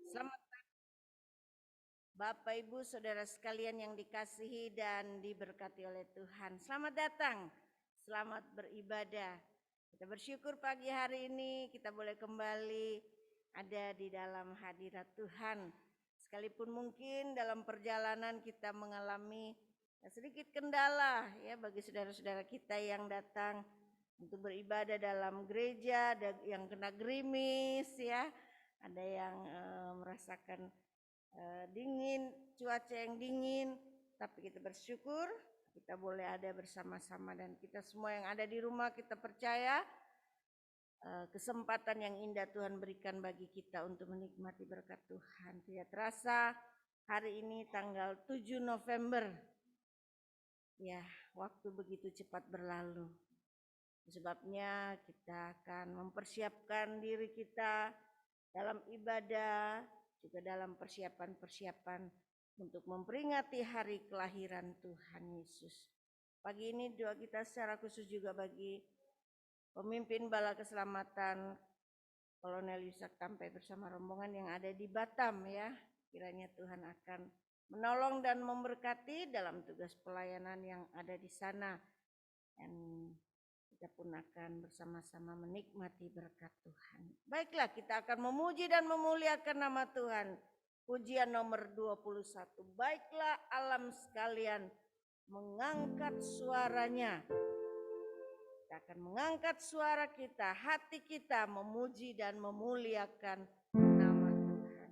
Selamat Bapak Ibu Saudara sekalian yang dikasihi dan diberkati oleh Tuhan. Selamat datang, selamat beribadah. Kita bersyukur pagi hari ini kita boleh kembali ada di dalam hadirat Tuhan. Sekalipun mungkin dalam perjalanan kita mengalami sedikit kendala ya bagi saudara-saudara kita yang datang untuk beribadah dalam gereja, ada yang kena gerimis ya. Ada yang merasakan dingin, cuaca yang dingin, tapi kita bersyukur kita boleh ada bersama-sama dan kita semua yang ada di rumah kita percaya kesempatan yang indah Tuhan berikan bagi kita untuk menikmati berkat Tuhan. Tidak terasa hari ini tanggal 7 November. Ya, waktu begitu cepat berlalu. Sebabnya kita akan mempersiapkan diri kita dalam ibadah, juga dalam persiapan-persiapan untuk memperingati hari kelahiran Tuhan Yesus. Pagi ini doa kita secara khusus juga bagi pemimpin Bala Keselamatan Kolonel Yusak Tampai bersama rombongan yang ada di Batam ya. Kiranya Tuhan akan menolong dan memberkati dalam tugas pelayanan yang ada di sana. Dan kita pun akan bersama-sama menikmati berkat Tuhan. Baiklah, kita akan memuji dan memuliakan nama Tuhan. Pujian nomor 21. Baiklah alam sekalian mengangkat suaranya. Kita akan mengangkat suara kita, hati kita memuji dan memuliakan nama Tuhan.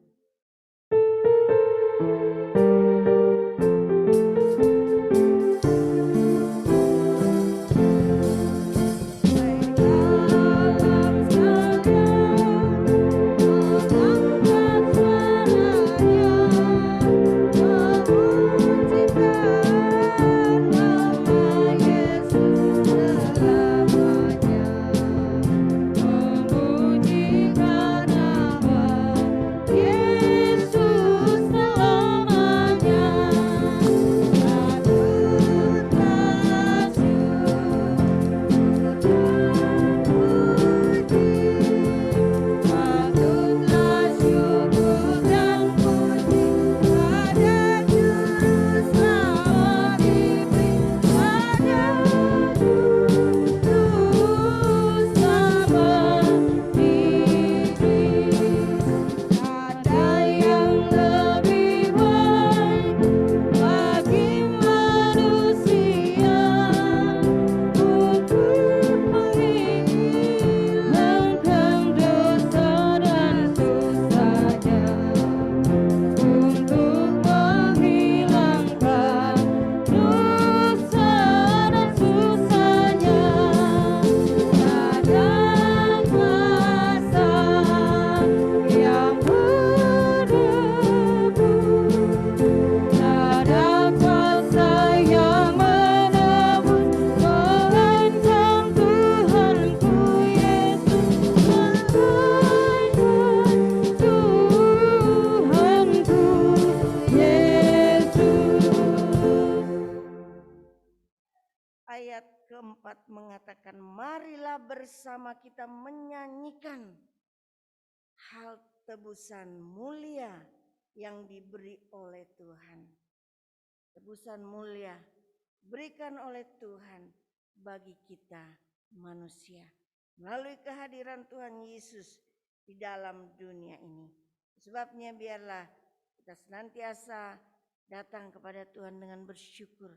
Ayat keempat mengatakan, marilah bersama kita menyanyikan hal tebusan mulia yang diberi oleh Tuhan. Tebusan mulia berikan oleh Tuhan bagi kita manusia melalui kehadiran Tuhan Yesus di dalam dunia ini. Sebabnya biarlah kita senantiasa datang kepada Tuhan dengan bersyukur,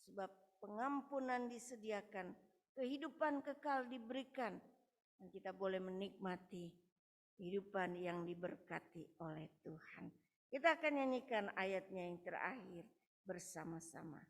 sebab pengampunan disediakan, kehidupan kekal diberikan, dan kita boleh menikmati kehidupan yang diberkati oleh Tuhan. Kita akan nyanyikan ayatnya yang terakhir bersama-sama.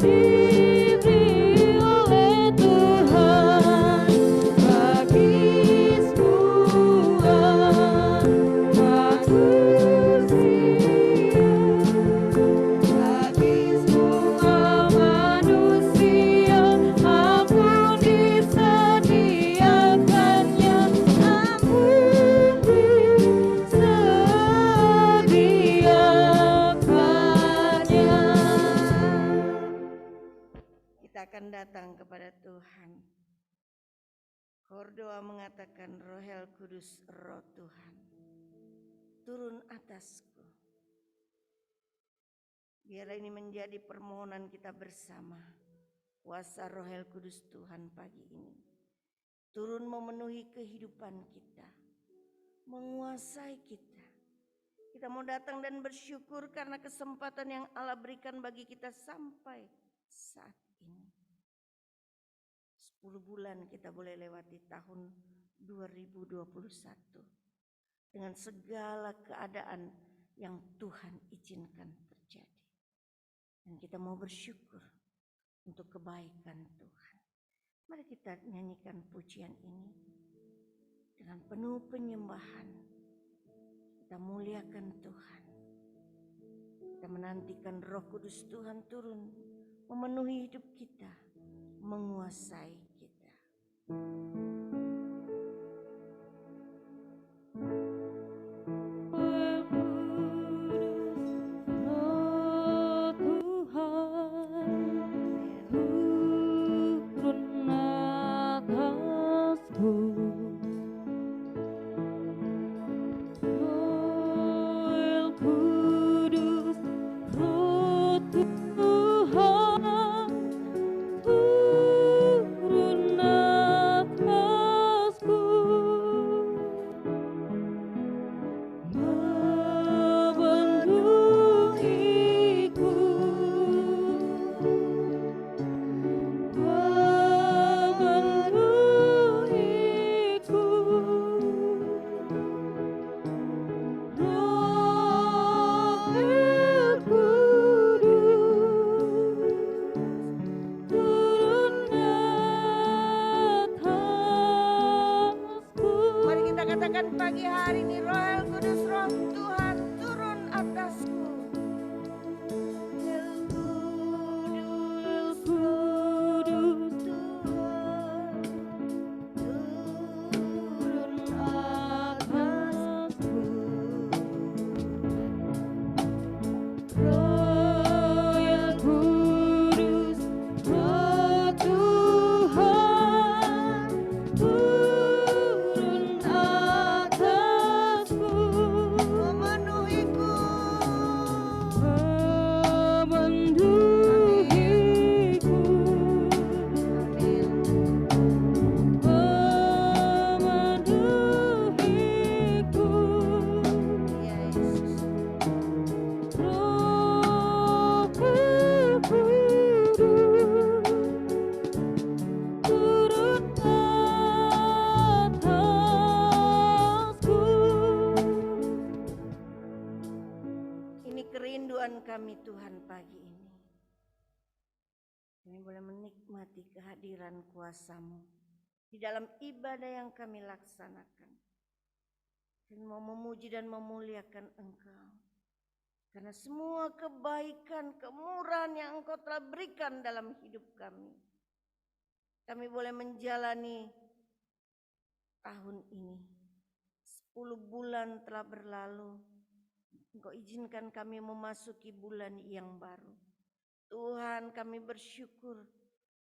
Diberi oleh Tuhan bagi akan datang kepada Tuhan. Khor doa mengatakan, Rohel Kudus, Roh Tuhan, turun atasku. Biarlah ini menjadi permohonan kita bersama. Kuasa Rohel Kudus Tuhan pagi ini turun memenuhi kehidupan kita, menguasai kita. Kita mau datang dan bersyukur karena kesempatan yang Allah berikan bagi kita sampai saat ini. 10 bulan kita boleh lewati tahun 2021 dengan segala keadaan yang Tuhan izinkan terjadi. Dan kita mau bersyukur untuk kebaikan Tuhan. Mari kita nyanyikan pujian ini dengan penuh penyembahan. Kita muliakan Tuhan. Kita menantikan Roh Kudus Tuhan turun memenuhi hidup kita, menguasai kita. Katakan pagi hari ini, Roh Kudus, Roh Tuhan turun atasku. Roh Kudus, Tuhan turun atasku. Roh Kudus, Roh Tuhan turun atasku, memenuhiku, memenuhiku, amin, memenuhiku, ya Yesus. Roh Kudus turun atasku. Ini kerinduan kami Tuhan pagi ini. Kami boleh menikmati kehadiran kuasa-Mu di dalam ibadah yang kami laksanakan. Dan mau memuji dan memuliakan Engkau. Karena semua kebaikan, kemurahan yang Engkau telah berikan dalam hidup kami. Kami boleh menjalani tahun ini. 10 bulan telah berlalu. Engkau izinkan kami memasuki bulan yang baru. Tuhan, kami bersyukur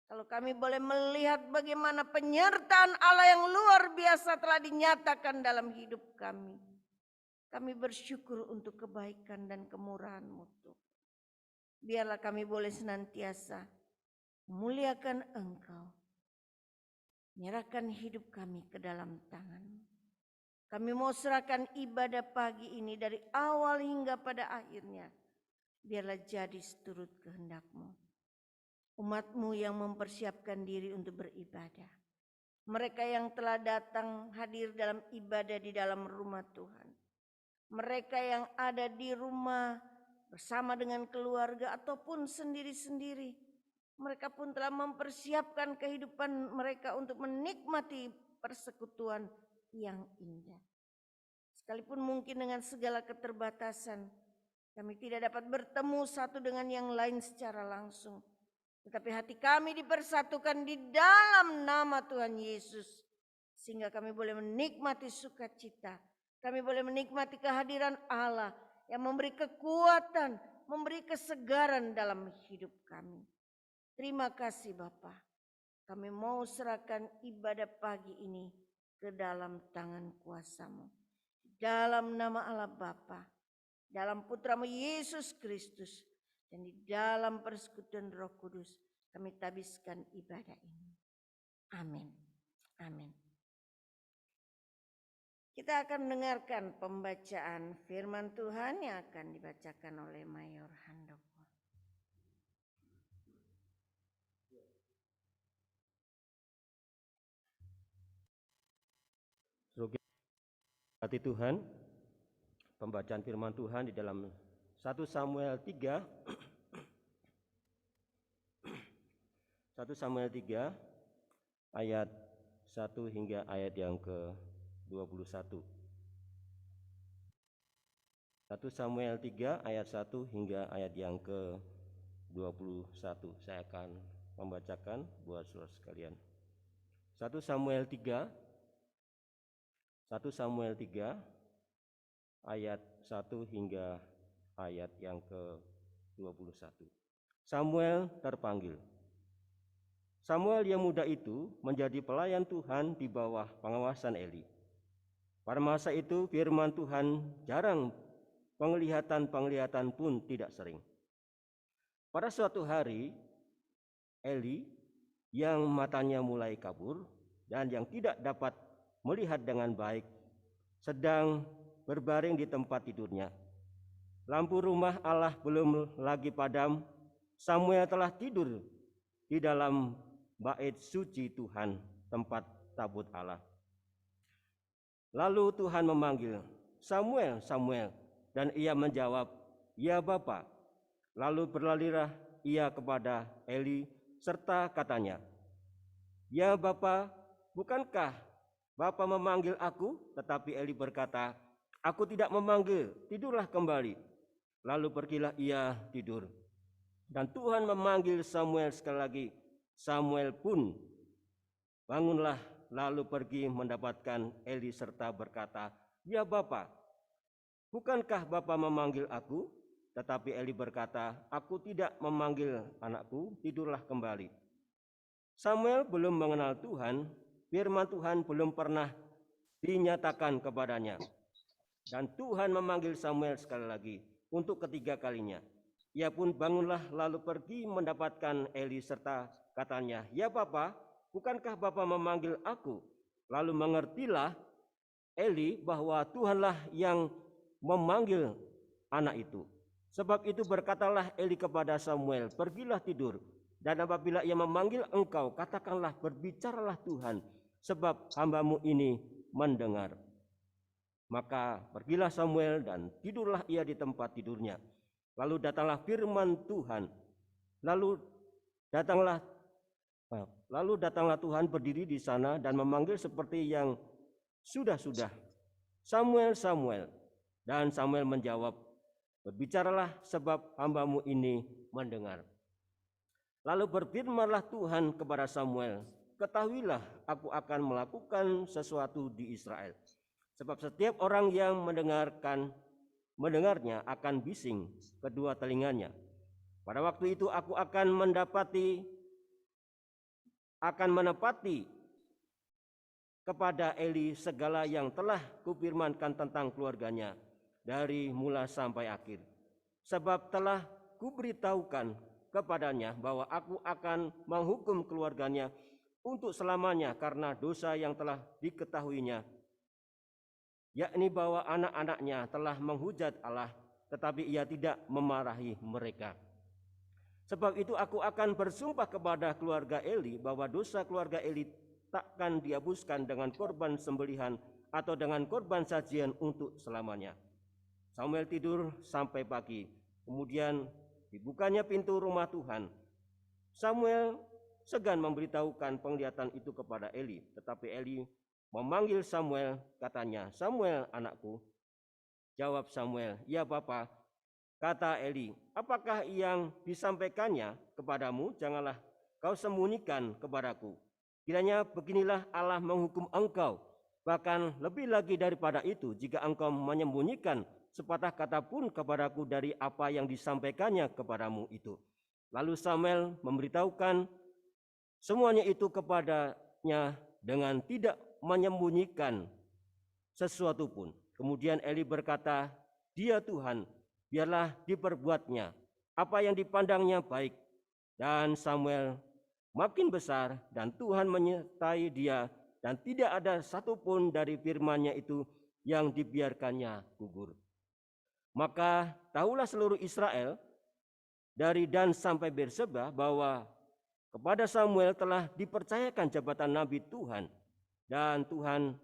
kalau kami boleh melihat bagaimana penyertaan Allah yang luar biasa telah dinyatakan dalam hidup kami. Kami bersyukur untuk kebaikan dan kemurahan-Mu Tuhan. Biarlah kami boleh senantiasa memuliakan Engkau. Menyerahkan hidup kami ke dalam tangan-Mu. Kami mau serahkan ibadah pagi ini dari awal hingga pada akhirnya. Biarlah jadi seturut kehendak-Mu. Umat-Mu yang mempersiapkan diri untuk beribadah. Mereka yang telah datang hadir dalam ibadah di dalam rumah Tuhan. Mereka yang ada di rumah bersama dengan keluarga ataupun sendiri-sendiri. Mereka pun telah mempersiapkan kehidupan mereka untuk menikmati persekutuan yang indah. Sekalipun mungkin dengan segala keterbatasan, kami tidak dapat bertemu satu dengan yang lain secara langsung. Tetapi hati kami dipersatukan di dalam nama Tuhan Yesus. Sehingga kami boleh menikmati sukacita. Kami boleh menikmati kehadiran Allah yang memberi kekuatan, memberi kesegaran dalam hidup kami. Terima kasih Bapa. Kami mau serahkan ibadah pagi ini ke dalam tangan kuasa-Mu. Dalam nama Allah Bapa, dalam Putra-Mu Yesus Kristus, dan di dalam persekutuan Roh Kudus, kami tabiskan ibadah ini. Amin. Amin. Kita akan mendengarkan pembacaan firman Tuhan yang akan dibacakan oleh Mayor Handoko. Hati Tuhan, pembacaan firman Tuhan di dalam 1 Samuel 3 1 Samuel 3 ayat 1 hingga ayat yang ke-21. 1 Samuel 3 ayat 1 hingga ayat yang ke-21. Saya akan membacakan buat saudara sekalian. 1 Samuel 3 ayat 1 hingga ayat yang ke-21. Samuel terpanggil. Samuel yang muda itu menjadi pelayan Tuhan di bawah pengawasan Eli. Pada masa itu firman Tuhan jarang, penglihatan pun tidak sering. Pada suatu hari, Eli yang matanya mulai kabur dan yang tidak dapat melihat dengan baik sedang berbaring di tempat tidurnya. Lampu rumah Allah belum lagi padam. Samuel telah tidur di dalam bait suci Tuhan, tempat tabut Allah. Lalu Tuhan memanggil, "Samuel, Samuel." Dan ia menjawab, "Ya Bapa." Lalu berlarilah ia kepada Eli serta katanya, "Ya Bapa, bukankah Bapa memanggil aku?" Tetapi Eli berkata, "Aku tidak memanggil, tidurlah kembali." Lalu pergilah ia tidur. Dan Tuhan memanggil Samuel sekali lagi. Samuel pun bangunlah, lalu pergi mendapatkan Eli serta berkata, "Ya Bapa, bukankah Bapa memanggil aku?" Tetapi Eli berkata, "Aku tidak memanggil anakku, tidurlah kembali." Samuel belum mengenal Tuhan, firman Tuhan belum pernah dinyatakan kepadanya. Dan Tuhan memanggil Samuel sekali lagi untuk ketiga kalinya. Ia pun bangunlah lalu pergi mendapatkan Eli serta katanya, "Ya Bapa, bukankah Bapa memanggil aku?" Lalu mengertilah Eli bahwa Tuhanlah yang memanggil anak itu. Sebab itu berkatalah Eli kepada Samuel, "Pergilah tidur. Dan apabila ia memanggil engkau, katakanlah, berbicaralah Tuhan, sebab hamba-Mu ini mendengar." Maka pergilah Samuel dan tidurlah ia di tempat tidurnya. Lalu datanglah firman Tuhan. Lalu datanglah Tuhan berdiri di sana dan memanggil seperti yang sudah-sudah, "Samuel, Samuel." Dan Samuel menjawab, "Berbicaralah, sebab hamba-Mu ini mendengar." Lalu berfirmanlah Tuhan kepada Samuel, "Ketahuilah, aku akan melakukan sesuatu di Israel. Sebab setiap orang yang mendengarnya akan bising kedua telinganya. Pada waktu itu aku akan menepati kepada Eli segala yang telah kufirmankan tentang keluarganya dari mula sampai akhir. Sebab telah kuberitahukan kepadanya bahwa aku akan menghukum keluarganya untuk selamanya karena dosa yang telah diketahuinya, yakni bahwa anak-anaknya telah menghujat Allah, tetapi ia tidak memarahi mereka. Sebab itu aku akan bersumpah kepada keluarga Eli bahwa dosa keluarga Eli takkan dihapuskan dengan korban sembelihan atau dengan korban sajian untuk selamanya." Samuel tidur sampai pagi. Kemudian dibukanya pintu rumah Tuhan. Samuel segan memberitahukan penglihatan itu kepada Eli, tetapi Eli memanggil Samuel, katanya, "Samuel, anakku." Jawab Samuel, "Ya Bapa." Kata Eli, "Apakah yang disampaikannya kepadamu? Janganlah kau sembunyikan kepadaku. Kiranya beginilah Allah menghukum engkau, bahkan lebih lagi daripada itu, jika engkau menyembunyikan sepatah kata pun kepadaku dari apa yang disampaikannya kepadamu itu." Lalu Samuel memberitahukan semuanya itu kepadanya dengan tidak menyembunyikan sesuatu pun. Kemudian Eli berkata, "Dia Tuhan, biarlah diperbuatnya apa yang dipandangnya baik." Dan Samuel makin besar dan Tuhan menyertai dia, dan tidak ada satupun dari firman-Nya itu yang dibiarkannya gugur. Maka tahulah seluruh Israel dari Dan sampai Berseba bahwa kepada Samuel telah dipercayakan jabatan Nabi Tuhan, dan Tuhan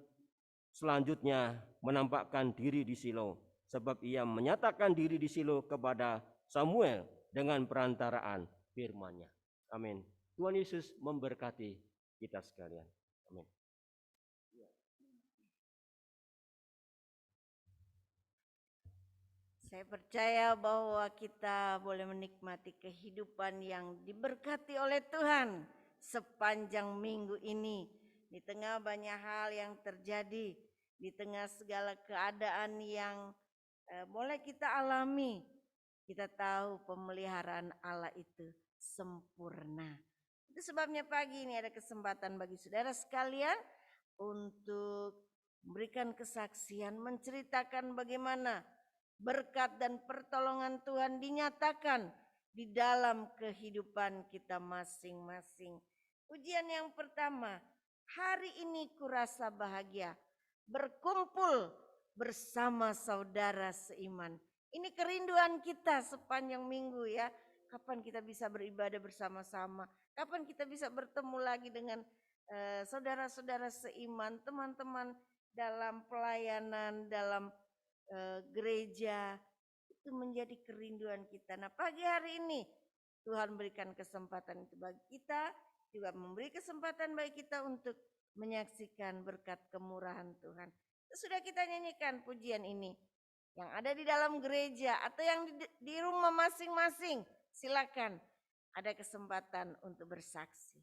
selanjutnya menampakkan diri di Silo, sebab ia menyatakan diri di Silo kepada Samuel dengan perantaraan firman-Nya. Amin. Tuhan Yesus memberkati kita sekalian. Amin. Saya percaya bahwa kita boleh menikmati kehidupan yang diberkati oleh Tuhan sepanjang minggu ini. Di tengah banyak hal yang terjadi, di tengah segala keadaan yang boleh kita alami, kita tahu pemeliharaan Allah itu sempurna. Itu sebabnya pagi ini ada kesempatan bagi saudara sekalian untuk memberikan kesaksian, menceritakan bagaimana berkat dan pertolongan Tuhan dinyatakan di dalam kehidupan kita masing-masing. Pujian yang pertama, hari ini kurasa bahagia berkumpul bersama saudara seiman. Ini kerinduan kita sepanjang minggu ya. Kapan kita bisa beribadah bersama-sama? Kapan kita bisa bertemu lagi dengan saudara-saudara seiman, teman-teman dalam pelayanan, dalam gereja. Itu menjadi kerinduan kita. Nah, pagi hari ini Tuhan berikan kesempatan itu bagi kita, juga memberi kesempatan bagi kita untuk menyaksikan berkat kemurahan Tuhan. Sudah kita nyanyikan pujian ini. Yang ada di dalam gereja atau yang di rumah masing-masing, silakan ada kesempatan untuk bersaksi.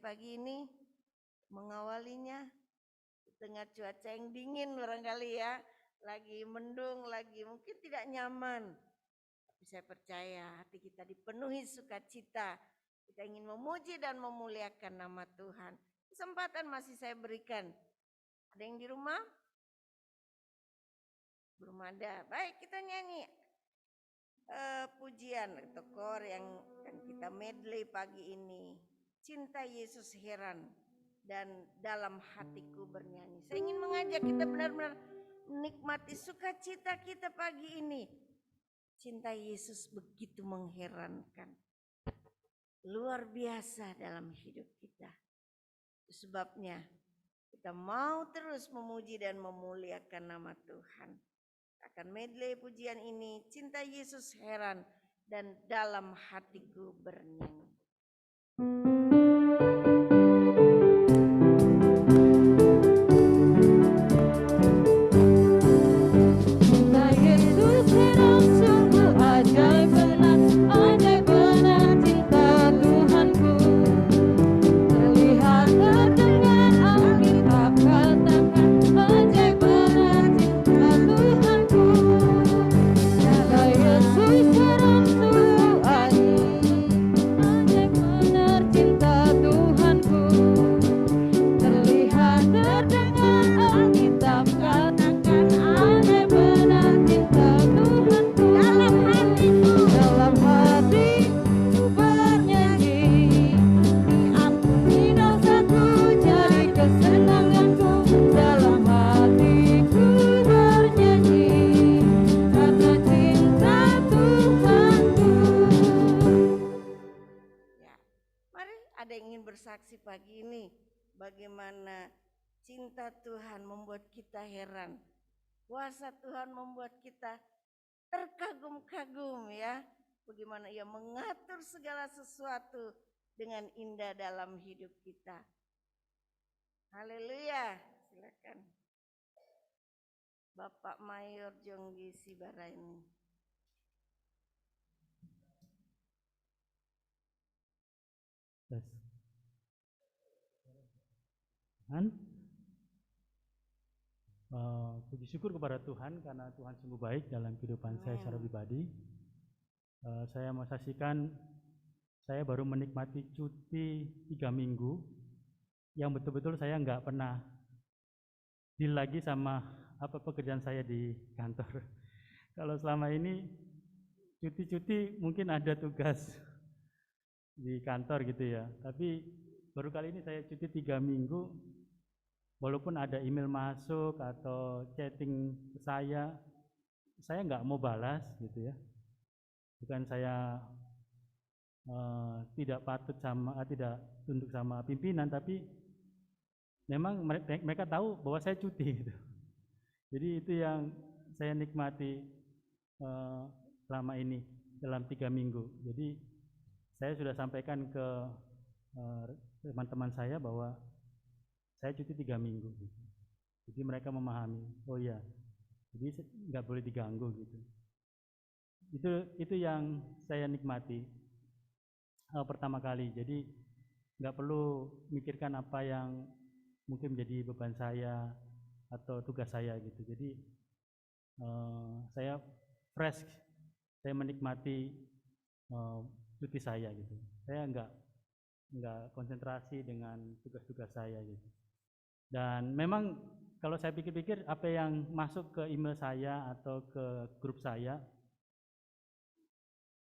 Pagi ini mengawalinya di tengah cuaca yang dingin barangkali ya, lagi mendung, lagi mungkin tidak nyaman. Tapi saya percaya hati kita dipenuhi sukacita. Kita ingin memuji dan memuliakan nama Tuhan. Kesempatan masih saya berikan. Ada yang di rumah? Belum ada. Baik, kita nyanyi pujian atau kor yang kita medley pagi ini. Cinta Yesus heran dan dalam hatiku bernyanyi. Saya ingin mengajak kita benar-benar menikmati sukacita kita pagi ini. Cinta Yesus begitu mengherankan. Luar biasa dalam hidup kita. Itu sebabnya kita mau terus memuji dan memuliakan nama Tuhan. Akan medley pujian ini, cinta Yesus heran dan dalam hatiku bernyanyi. Ajaib benar cinta Tuhanku. ada yang ingin bersaksi pagi ini bagaimana cinta Tuhan membuat kita heran. Kuasa Tuhan membuat kita terkagum-kagum ya. Bagaimana ia mengatur segala sesuatu dengan indah dalam hidup kita. Haleluya. Silakan. Bapak Mayor Jonggi Sibaraini. Tuhan, puji syukur kepada Tuhan karena Tuhan sungguh baik dalam kehidupan saya secara pribadi. Saya mau saksikan saya baru menikmati cuti 3 minggu yang betul-betul saya nggak pernah deal lagi sama apa pekerjaan saya di kantor. Kalau selama ini cuti-cuti mungkin ada tugas di kantor gitu ya, tapi baru kali ini saya cuti 3 minggu, walaupun ada email masuk atau chatting saya nggak mau balas gitu ya. Bukan saya tidak patut tidak tunduk sama pimpinan, tapi memang mereka tahu bahwa saya cuti gitu. Jadi itu yang saya nikmati selama ini dalam 3 minggu. Jadi saya sudah sampaikan ke teman-teman saya bahwa saya cuti 3 minggu gitu. Jadi mereka memahami, oh iya, jadi nggak boleh diganggu gitu. Itu yang saya nikmati pertama kali. Jadi nggak perlu mikirkan apa yang mungkin menjadi beban saya atau tugas saya gitu. Jadi saya fresh, saya menikmati cuti saya gitu. Saya nggak konsentrasi dengan tugas-tugas saya gitu. Dan memang kalau saya pikir-pikir apa yang masuk ke email saya atau ke grup saya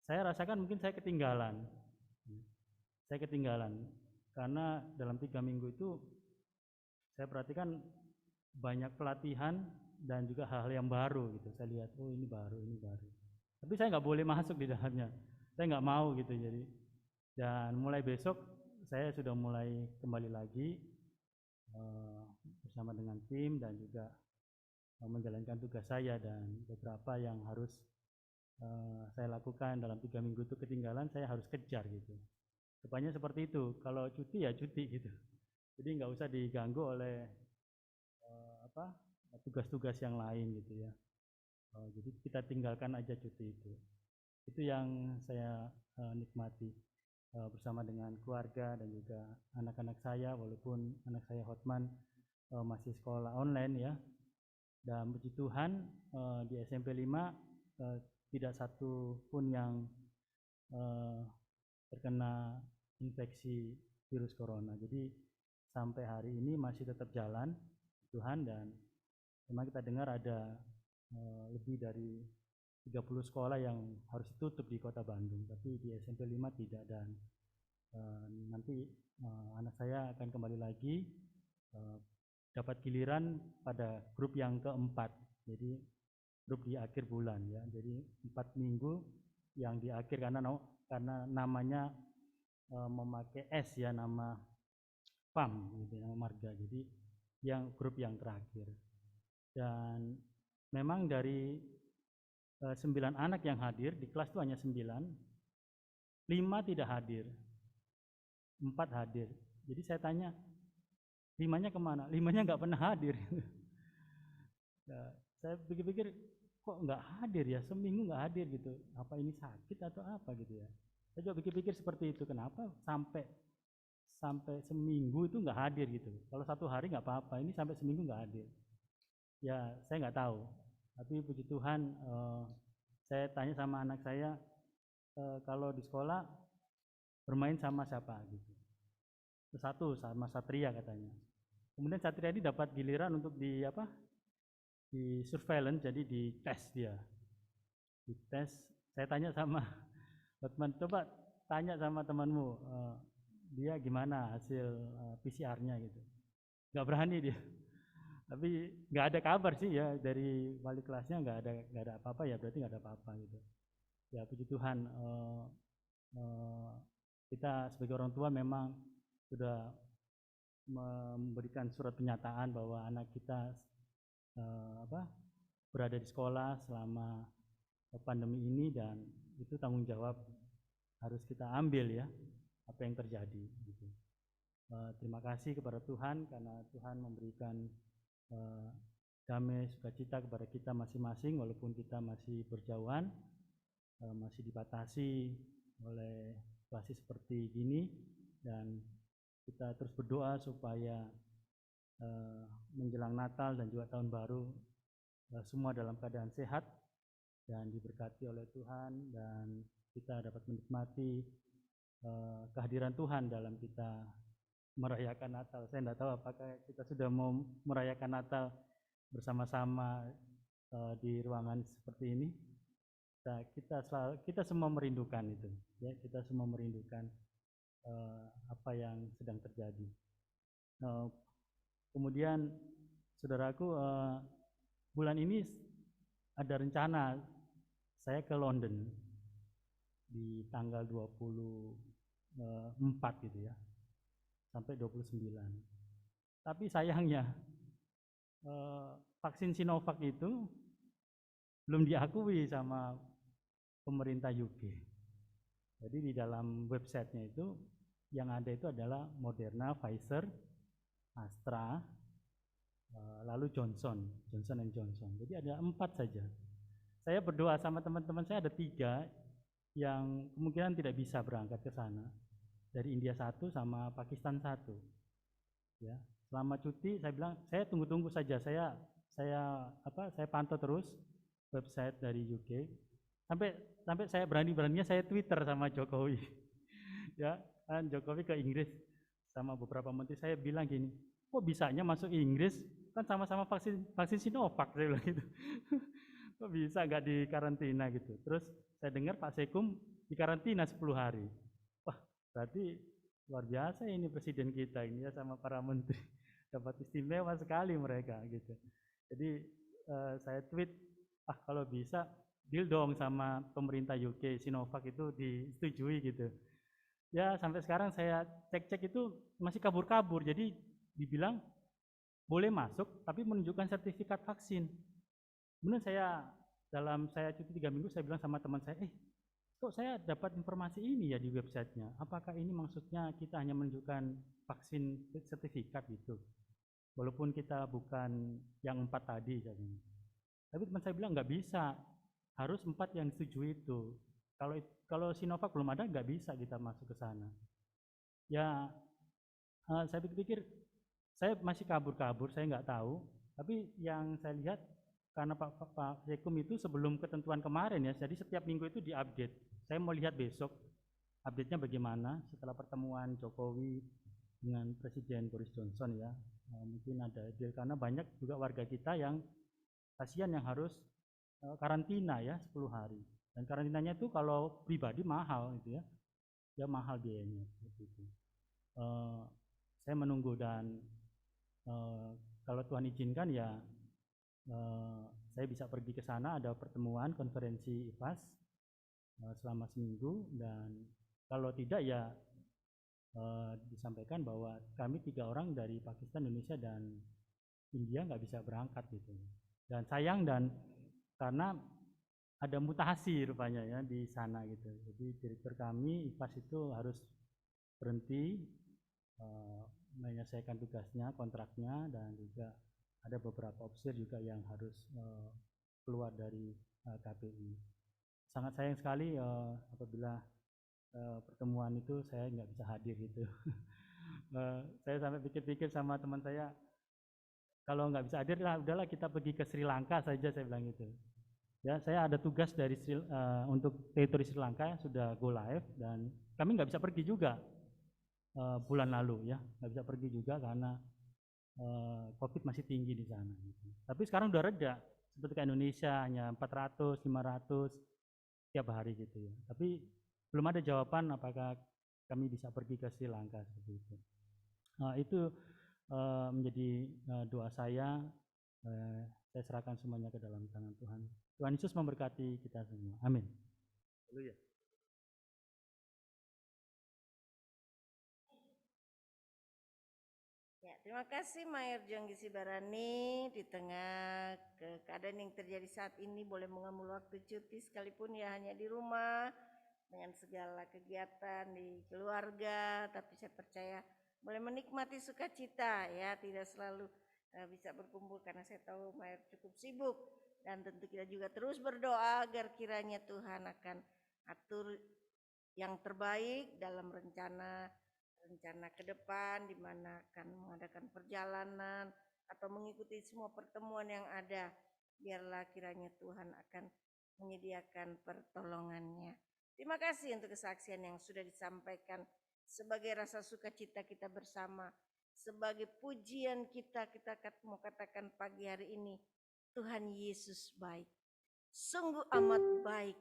rasakan mungkin saya ketinggalan. Saya ketinggalan karena dalam 3 minggu itu saya perhatikan banyak pelatihan dan juga hal-hal yang baru gitu. Saya lihat, oh ini baru. Tapi saya nggak boleh masuk di dalamnya. Saya nggak mau gitu jadi. Dan mulai besok saya sudah mulai kembali lagi bersama dengan tim dan juga menjalankan tugas saya, dan beberapa yang harus saya lakukan dalam 3 minggu itu ketinggalan, saya harus kejar gitu. Rupanya seperti itu. Kalau cuti ya cuti gitu. Jadi nggak usah diganggu oleh tugas-tugas yang lain gitu ya. Jadi kita tinggalkan aja cuti itu. Itu yang saya nikmati bersama dengan keluarga dan juga anak-anak saya, walaupun anak saya Hotman masih sekolah online ya. Dan puji Tuhan di SMP 5 tidak satu pun yang terkena infeksi virus corona. Jadi sampai hari ini masih tetap jalan Tuhan, dan memang kita dengar ada lebih dari 30 sekolah yang harus ditutup di Kota Bandung, tapi di SMP 5 tidak. Dan nanti anak saya akan kembali lagi dapat giliran pada grup yang keempat, jadi grup di akhir bulan ya. Jadi 4 minggu yang di akhir karena namanya memakai S ya, nama PAM gitu, nama marga. Jadi yang grup yang terakhir. Dan memang dari 9 anak yang hadir di kelas itu hanya 9, 5 tidak hadir, 4 hadir. Jadi saya tanya, 5-nya kemana? 5-nya nggak pernah hadir. Ya, saya pikir-pikir kok nggak hadir ya, seminggu nggak hadir gitu. Apa ini sakit atau apa gitu ya? Saya juga pikir-pikir seperti itu. Kenapa sampai seminggu itu nggak hadir gitu? Kalau 1 hari nggak apa-apa, ini sampai seminggu nggak hadir. Ya saya nggak tahu. Tapi puji Tuhan, saya tanya sama anak saya, kalau di sekolah bermain sama siapa gitu. Satu sama Satria katanya. Kemudian Satria ini dapat giliran untuk di surveillance, jadi dites dia. Dites, saya tanya sama teman, coba tanya sama temanmu, dia gimana hasil PCR-nya gitu. Nggak berani dia. Tapi nggak ada kabar sih ya dari wali kelasnya, nggak ada apa-apa ya, berarti nggak ada apa-apa gitu. Ya puji Tuhan, kita sebagai orang tua memang sudah memberikan surat pernyataan bahwa anak kita berada di sekolah selama pandemi ini, dan itu tanggung jawab harus kita ambil ya, apa yang terjadi gitu. Terima kasih kepada Tuhan karena Tuhan memberikan damai sukacita kepada kita masing-masing walaupun kita masih berjauhan, masih dibatasi oleh situasi seperti ini, dan kita terus berdoa supaya menjelang Natal dan juga tahun baru semua dalam keadaan sehat dan diberkati oleh Tuhan, dan kita dapat menikmati kehadiran Tuhan dalam kita merayakan Natal. Saya tidak tahu apakah kita sudah mau merayakan Natal bersama-sama di ruangan seperti ini. Nah, kita semua merindukan itu, ya, kita semua merindukan apa yang sedang terjadi. Kemudian, saudaraku, bulan ini ada rencana saya ke London di tanggal 24 gitu ya, sampai 29. Tapi sayangnya vaksin Sinovac itu belum diakui sama pemerintah UK. Jadi di dalam websitenya itu yang ada itu adalah Moderna, Pfizer, Astra, lalu Johnson & Johnson. Jadi ada 4 saja. Saya berdoa sama teman-teman saya, ada 3 yang kemungkinan tidak bisa berangkat ke sana. Dari India 1 sama Pakistan 1. Ya, selama cuti saya bilang saya tunggu-tunggu saja. Saya pantau terus website dari UK. Sampai saya berani-beraninya saya Twitter sama Jokowi. Ya, kan Jokowi ke Inggris sama beberapa menteri, saya bilang gini, kok bisanya masuk Inggris? Kan sama-sama vaksin Sinovac, saya bilang gitu. Kok bisa nggak di karantina gitu? Terus saya dengar Pak Sekum di karantina 10 hari. Wah, berarti luar biasa ini presiden kita ini ya, sama para menteri. Dapat istimewa sekali mereka gitu. Jadi saya tweet, kalau bisa deal dong sama pemerintah UK, Sinovac itu disetujui gitu. Ya sampai sekarang saya cek-cek itu masih kabur-kabur, jadi dibilang boleh masuk tapi menunjukkan sertifikat vaksin. Kemudian dalam saya cuti 3 minggu, saya bilang sama teman saya, kok saya dapat informasi ini ya di websitenya, apakah ini maksudnya kita hanya menunjukkan vaksin sertifikat gitu, walaupun kita bukan yang 4 tadi. Tapi teman saya bilang nggak bisa, harus 4 yang disetujui itu. Kalau Sinovac belum ada, nggak bisa kita masuk ke sana. Ya, saya pikir saya masih kabur-kabur, saya nggak tahu. Tapi yang saya lihat, karena Pak Sekum itu sebelum ketentuan kemarin ya, jadi setiap minggu itu diupdate. Saya mau lihat besok update-nya bagaimana setelah pertemuan Jokowi dengan Presiden Boris Johnson ya. Mungkin ada deal, karena banyak juga warga kita yang kasihan yang harus karantina ya 10 hari. Dan karantinanya itu kalau pribadi mahal gitu ya. Ya mahal biayanya seperti itu. Saya menunggu, dan kalau Tuhan izinkan ya saya bisa pergi ke sana, ada pertemuan konferensi IPAS selama seminggu, dan kalau tidak ya disampaikan bahwa kami 3 orang dari Pakistan, Indonesia, dan India nggak bisa berangkat gitu. Dan sayang, dan karena ada mutasi rupanya ya di sana gitu. Jadi direktur kami IPAS itu harus berhenti menyelesaikan tugasnya, kontraknya, dan juga ada beberapa officer juga yang harus keluar dari KPI. Sangat sayang sekali apabila pertemuan itu saya nggak bisa hadir gitu. Saya sampai pikir-pikir sama teman saya, kalau nggak bisa hadir lah udahlah kita pergi ke Sri Lanka saja, saya bilang gitu. Ya, saya ada tugas dari untuk teritori Sri Lanka sudah go live, dan kami nggak bisa pergi juga bulan lalu ya, nggak bisa pergi juga karena COVID masih tinggi di sana. Gitu. Tapi sekarang udah reda, seperti ke Indonesia hanya 400, 500 tiap hari gitu ya. Tapi belum ada jawaban apakah kami bisa pergi ke Sri Lanka seperti itu. Itu menjadi doa saya. Saya serahkan semuanya ke dalam tangan Tuhan. Tuhan Yesus memberkati kita semua. Amin. Haleluya. terima kasih Mayor Jonggi Sibarani. Di tengah keadaan yang terjadi saat ini boleh mengambil waktu cuti sekalipun ya hanya di rumah dengan segala kegiatan di keluarga, tapi saya percaya boleh menikmati sukacita ya, tidak selalu bisa berkumpul karena saya tahu Mayor cukup sibuk, dan tentu kita juga terus berdoa agar kiranya Tuhan akan atur yang terbaik dalam rencana ke depan, di mana akan mengadakan perjalanan atau mengikuti semua pertemuan yang ada. Biarlah kiranya Tuhan akan menyediakan pertolongannya. Terima kasih untuk kesaksian yang sudah disampaikan sebagai rasa sukacita kita bersama, sebagai pujian kita mau katakan pagi hari ini, Tuhan Yesus baik, sungguh amat baik,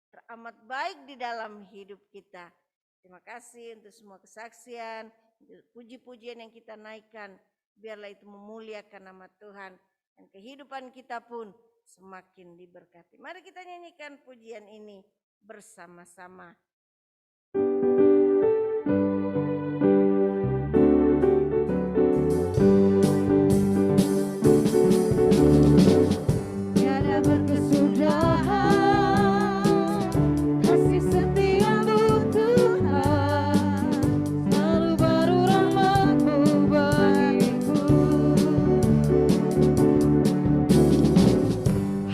teramat baik di dalam hidup kita. Terima kasih untuk semua kesaksian, puji-pujian yang kita naikkan. Biarlah itu memuliakan nama Tuhan dan kehidupan kita pun semakin diberkati. Mari kita nyanyikan pujian ini bersama-sama. Tiada berkesudahan kasih setiamu Tuhan, selalu baru rahmat-Mu bagiku.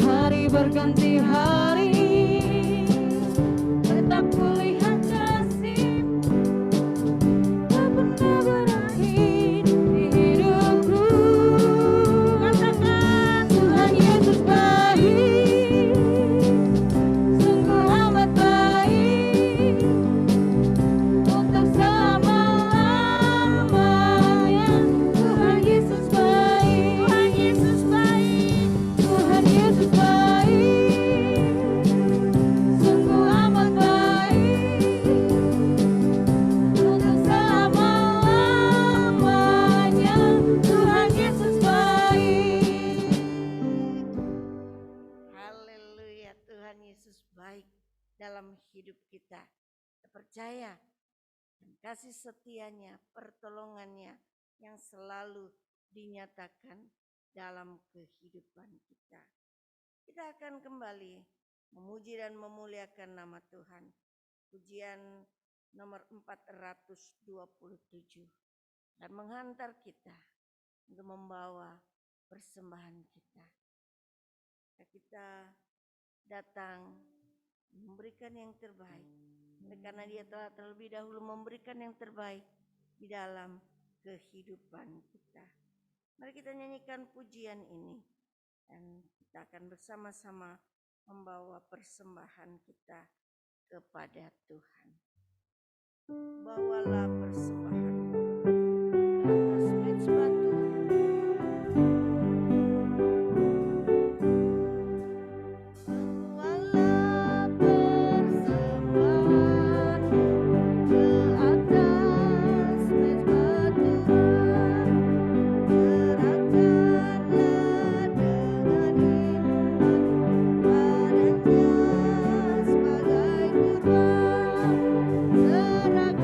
Hari berganti hari, tetap kulihat kasih-Mu, tak pernah berakhir di hidupku. Katakan Tuhan Yesus baik, sungguh amat baik, untuk selama-lamanya. Tuhan Yesus baik, Tuhan Yesus baik, Tuhan Yesus baik, sungguh amat baik, untuk selama-lamanya. Tuhan Yesus baik. Haleluya, Tuhan Yesus baik dalam hidup kita. Kita percaya dan kasih setianya, pertolongannya yang selalu dinyatakan dalam kehidupan kita. Kita akan kembali memuji dan memuliakan nama Tuhan. Pujian nomor 427 dan menghantar kita untuk membawa persembahan kita. Kita datang memberikan yang terbaik, karena Dia telah terlebih dahulu memberikan yang terbaik di dalam kehidupan kita. Mari kita nyanyikan pujian ini dan kita akan bersama-sama membawa persembahan kita kepada Tuhan. Bawalah persembahan ke atas mezbah Tuhan. Bawalah persembahan ke atas mezbah Tuhan. Serahkanlah dengan iman padanya sebagai kurban. Serahkan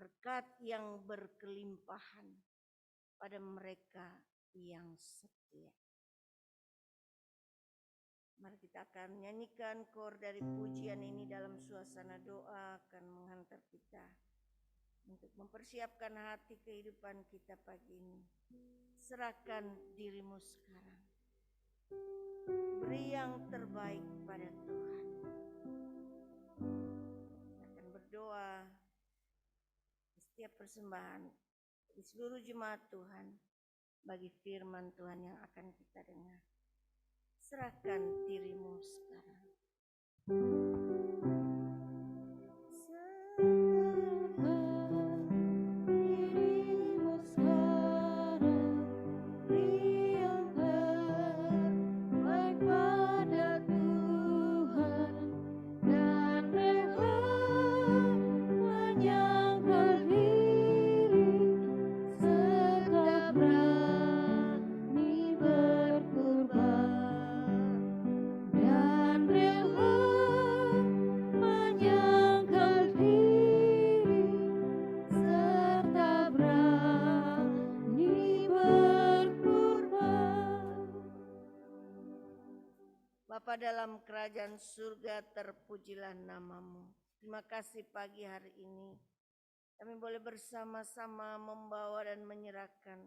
berkat yang berkelimpahan pada mereka yang setia. Mari kita akan menyanyikan kor dari pujian ini dalam suasana doa akan menghantar kita untuk mempersiapkan hati kehidupan kita pagi ini. Serahkan dirimu sekarang. Beri yang terbaik pada Tuhan. Kita akan berdoa di setiap persembahan di seluruh jemaat Tuhan bagi firman Tuhan yang akan kita dengar. Serahkan dirimu sekarang. Dirimu sekarang, beri yang terbaik pada Tuhan, dan rela menyangkal diri, serta berani berkorban, dan rela menyangkal diri, serta berani berkorban. Bapa dalam kerajaan surga, terpujilah namamu. Terima kasih pagi hari ini kami boleh bersama-sama membawa dan menyerahkan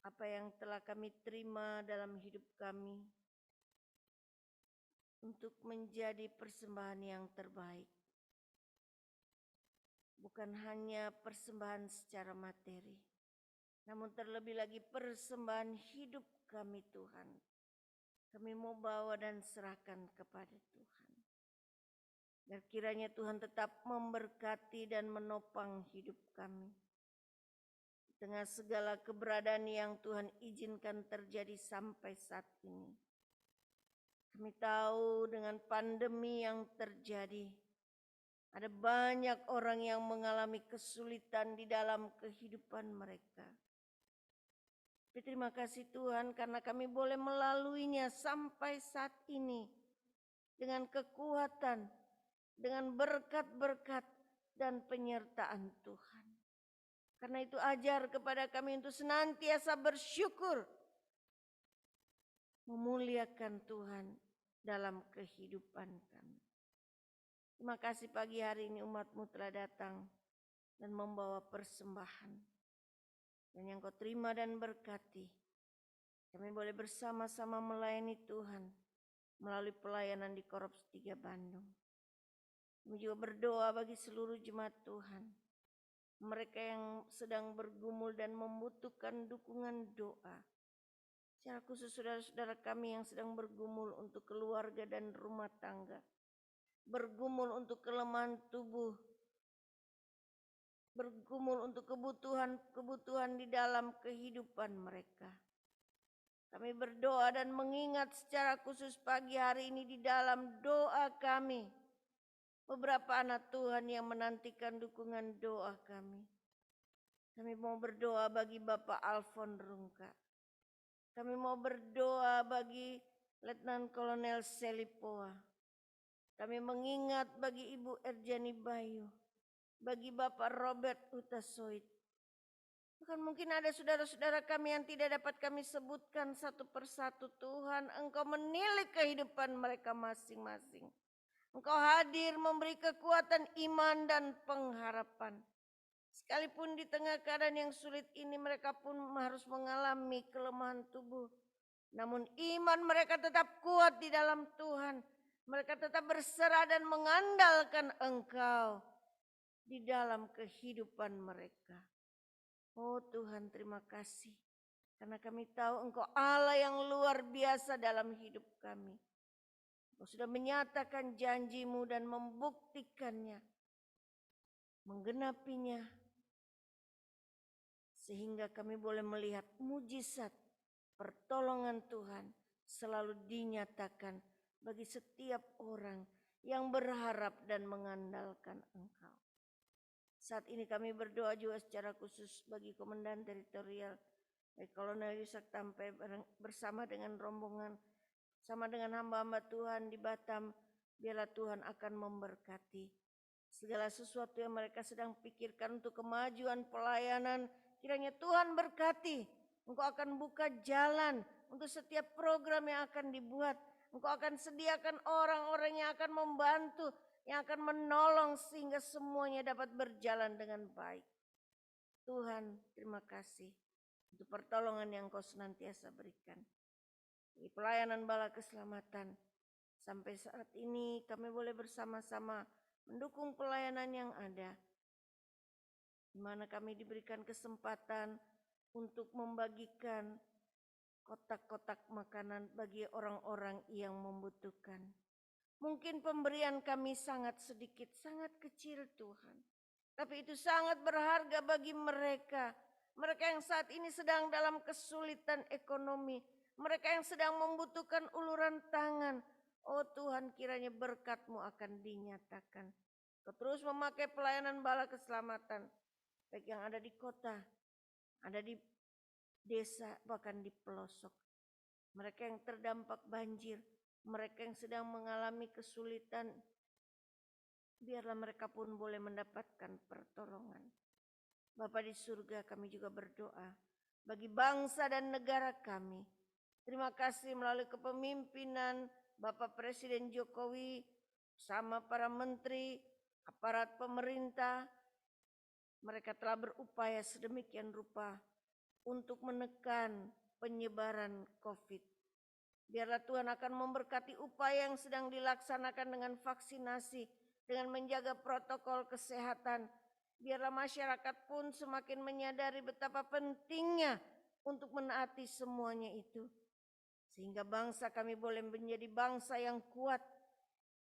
apa yang telah kami terima dalam hidup kami untuk menjadi persembahan yang terbaik. Bukan hanya persembahan secara materi, namun terlebih lagi persembahan hidup kami Tuhan. Kami mau bawa dan serahkan kepada Tuhan. Dan kiranya Tuhan tetap memberkati dan menopang hidup kami. Di tengah segala keberadaan yang Tuhan izinkan terjadi sampai saat ini. Kami tahu dengan pandemi yang terjadi, ada banyak orang yang mengalami kesulitan di dalam kehidupan mereka. Tapi terima kasih Tuhan karena kami boleh melaluinya sampai saat ini dengan kekuatan, dengan berkat-berkat dan penyertaan Tuhan. Karena itu ajar kepada kami untuk senantiasa bersyukur, memuliakan Tuhan dalam kehidupan kami. Terima kasih pagi hari ini umat-Mu telah datang dan membawa persembahan. Dan yang Kau terima dan berkati, kami boleh bersama-sama melayani Tuhan melalui pelayanan di Korps 3 Bandung. Kami juga berdoa bagi seluruh jemaat Tuhan, mereka yang sedang bergumul dan membutuhkan dukungan doa. Secara khusus saudara-saudara kami yang sedang bergumul untuk keluarga dan rumah tangga, bergumul untuk kelemahan tubuh, bergumul untuk kebutuhan di dalam kehidupan mereka. Kami berdoa dan mengingat secara khusus pagi hari ini di dalam doa kami, beberapa anak Tuhan yang menantikan dukungan doa kami. Kami mau berdoa bagi Bapak Alfon Rungka. Kami mau berdoa bagi Letnan Kolonel Selipoa. Kami mengingat bagi Ibu Erjani Bayu, bagi Bapak Robert Utasoid. Bahkan mungkin ada saudara-saudara kami yang tidak dapat kami sebutkan satu persatu. Tuhan, Engkau menilik kehidupan mereka masing-masing. Engkau hadir memberi kekuatan iman dan pengharapan. Sekalipun di tengah keadaan yang sulit ini mereka pun harus mengalami kelemahan tubuh. Namun iman mereka tetap kuat di dalam Tuhan. Mereka tetap berserah dan mengandalkan Engkau di dalam kehidupan mereka. Oh Tuhan, terima kasih. Karena kami tahu Engkau Allah yang luar biasa dalam hidup kami. Engkau sudah menyatakan janji-Mu dan membuktikannya, menggenapinya. Sehingga kami boleh melihat mujizat pertolongan Tuhan selalu dinyatakan bagi setiap orang yang berharap dan mengandalkan Engkau. Saat ini kami berdoa juga secara khusus bagi Komandan Teritorial Kolonel Yusak Tampe bersama dengan rombongan, sama dengan hamba-hamba Tuhan di Batam. Biarlah Tuhan akan memberkati Segala sesuatu yang mereka sedang pikirkan untuk kemajuan pelayanan, kiranya Tuhan berkati. Engkau akan buka jalan untuk setiap program yang akan dibuat. Engkau akan sediakan orang-orang yang akan membantu, yang akan menolong sehingga semuanya dapat berjalan dengan baik. Tuhan, terima kasih untuk pertolongan yang Kau senantiasa berikan. Di pelayanan bala keselamatan, sampai saat ini kami boleh bersama-sama mendukung pelayanan yang ada, di mana kami diberikan kesempatan untuk membagikan kotak-kotak makanan bagi orang-orang yang membutuhkan. Mungkin pemberian kami sangat sedikit, sangat kecil Tuhan. Tapi itu sangat berharga bagi mereka. Mereka yang saat ini sedang dalam kesulitan ekonomi. Mereka yang sedang membutuhkan uluran tangan. Oh Tuhan, kiranya berkat-Mu akan dinyatakan. Kau terus memakai pelayanan bala keselamatan. Baik yang ada di kota, ada di desa, bahkan di pelosok. Mereka yang terdampak banjir, mereka yang sedang mengalami kesulitan, biarlah mereka pun boleh mendapatkan pertolongan. Bapa di surga, kami juga berdoa bagi bangsa dan negara kami. Terima kasih melalui kepemimpinan Bapak Presiden Jokowi bersama para menteri, aparat pemerintah. Mereka telah berupaya sedemikian rupa untuk menekan penyebaran COVID. Biarlah Tuhan akan memberkati upaya yang sedang dilaksanakan dengan vaksinasi, dengan menjaga protokol kesehatan. Biarlah masyarakat pun semakin menyadari betapa pentingnya untuk menaati semuanya itu. Sehingga bangsa kami boleh menjadi bangsa yang kuat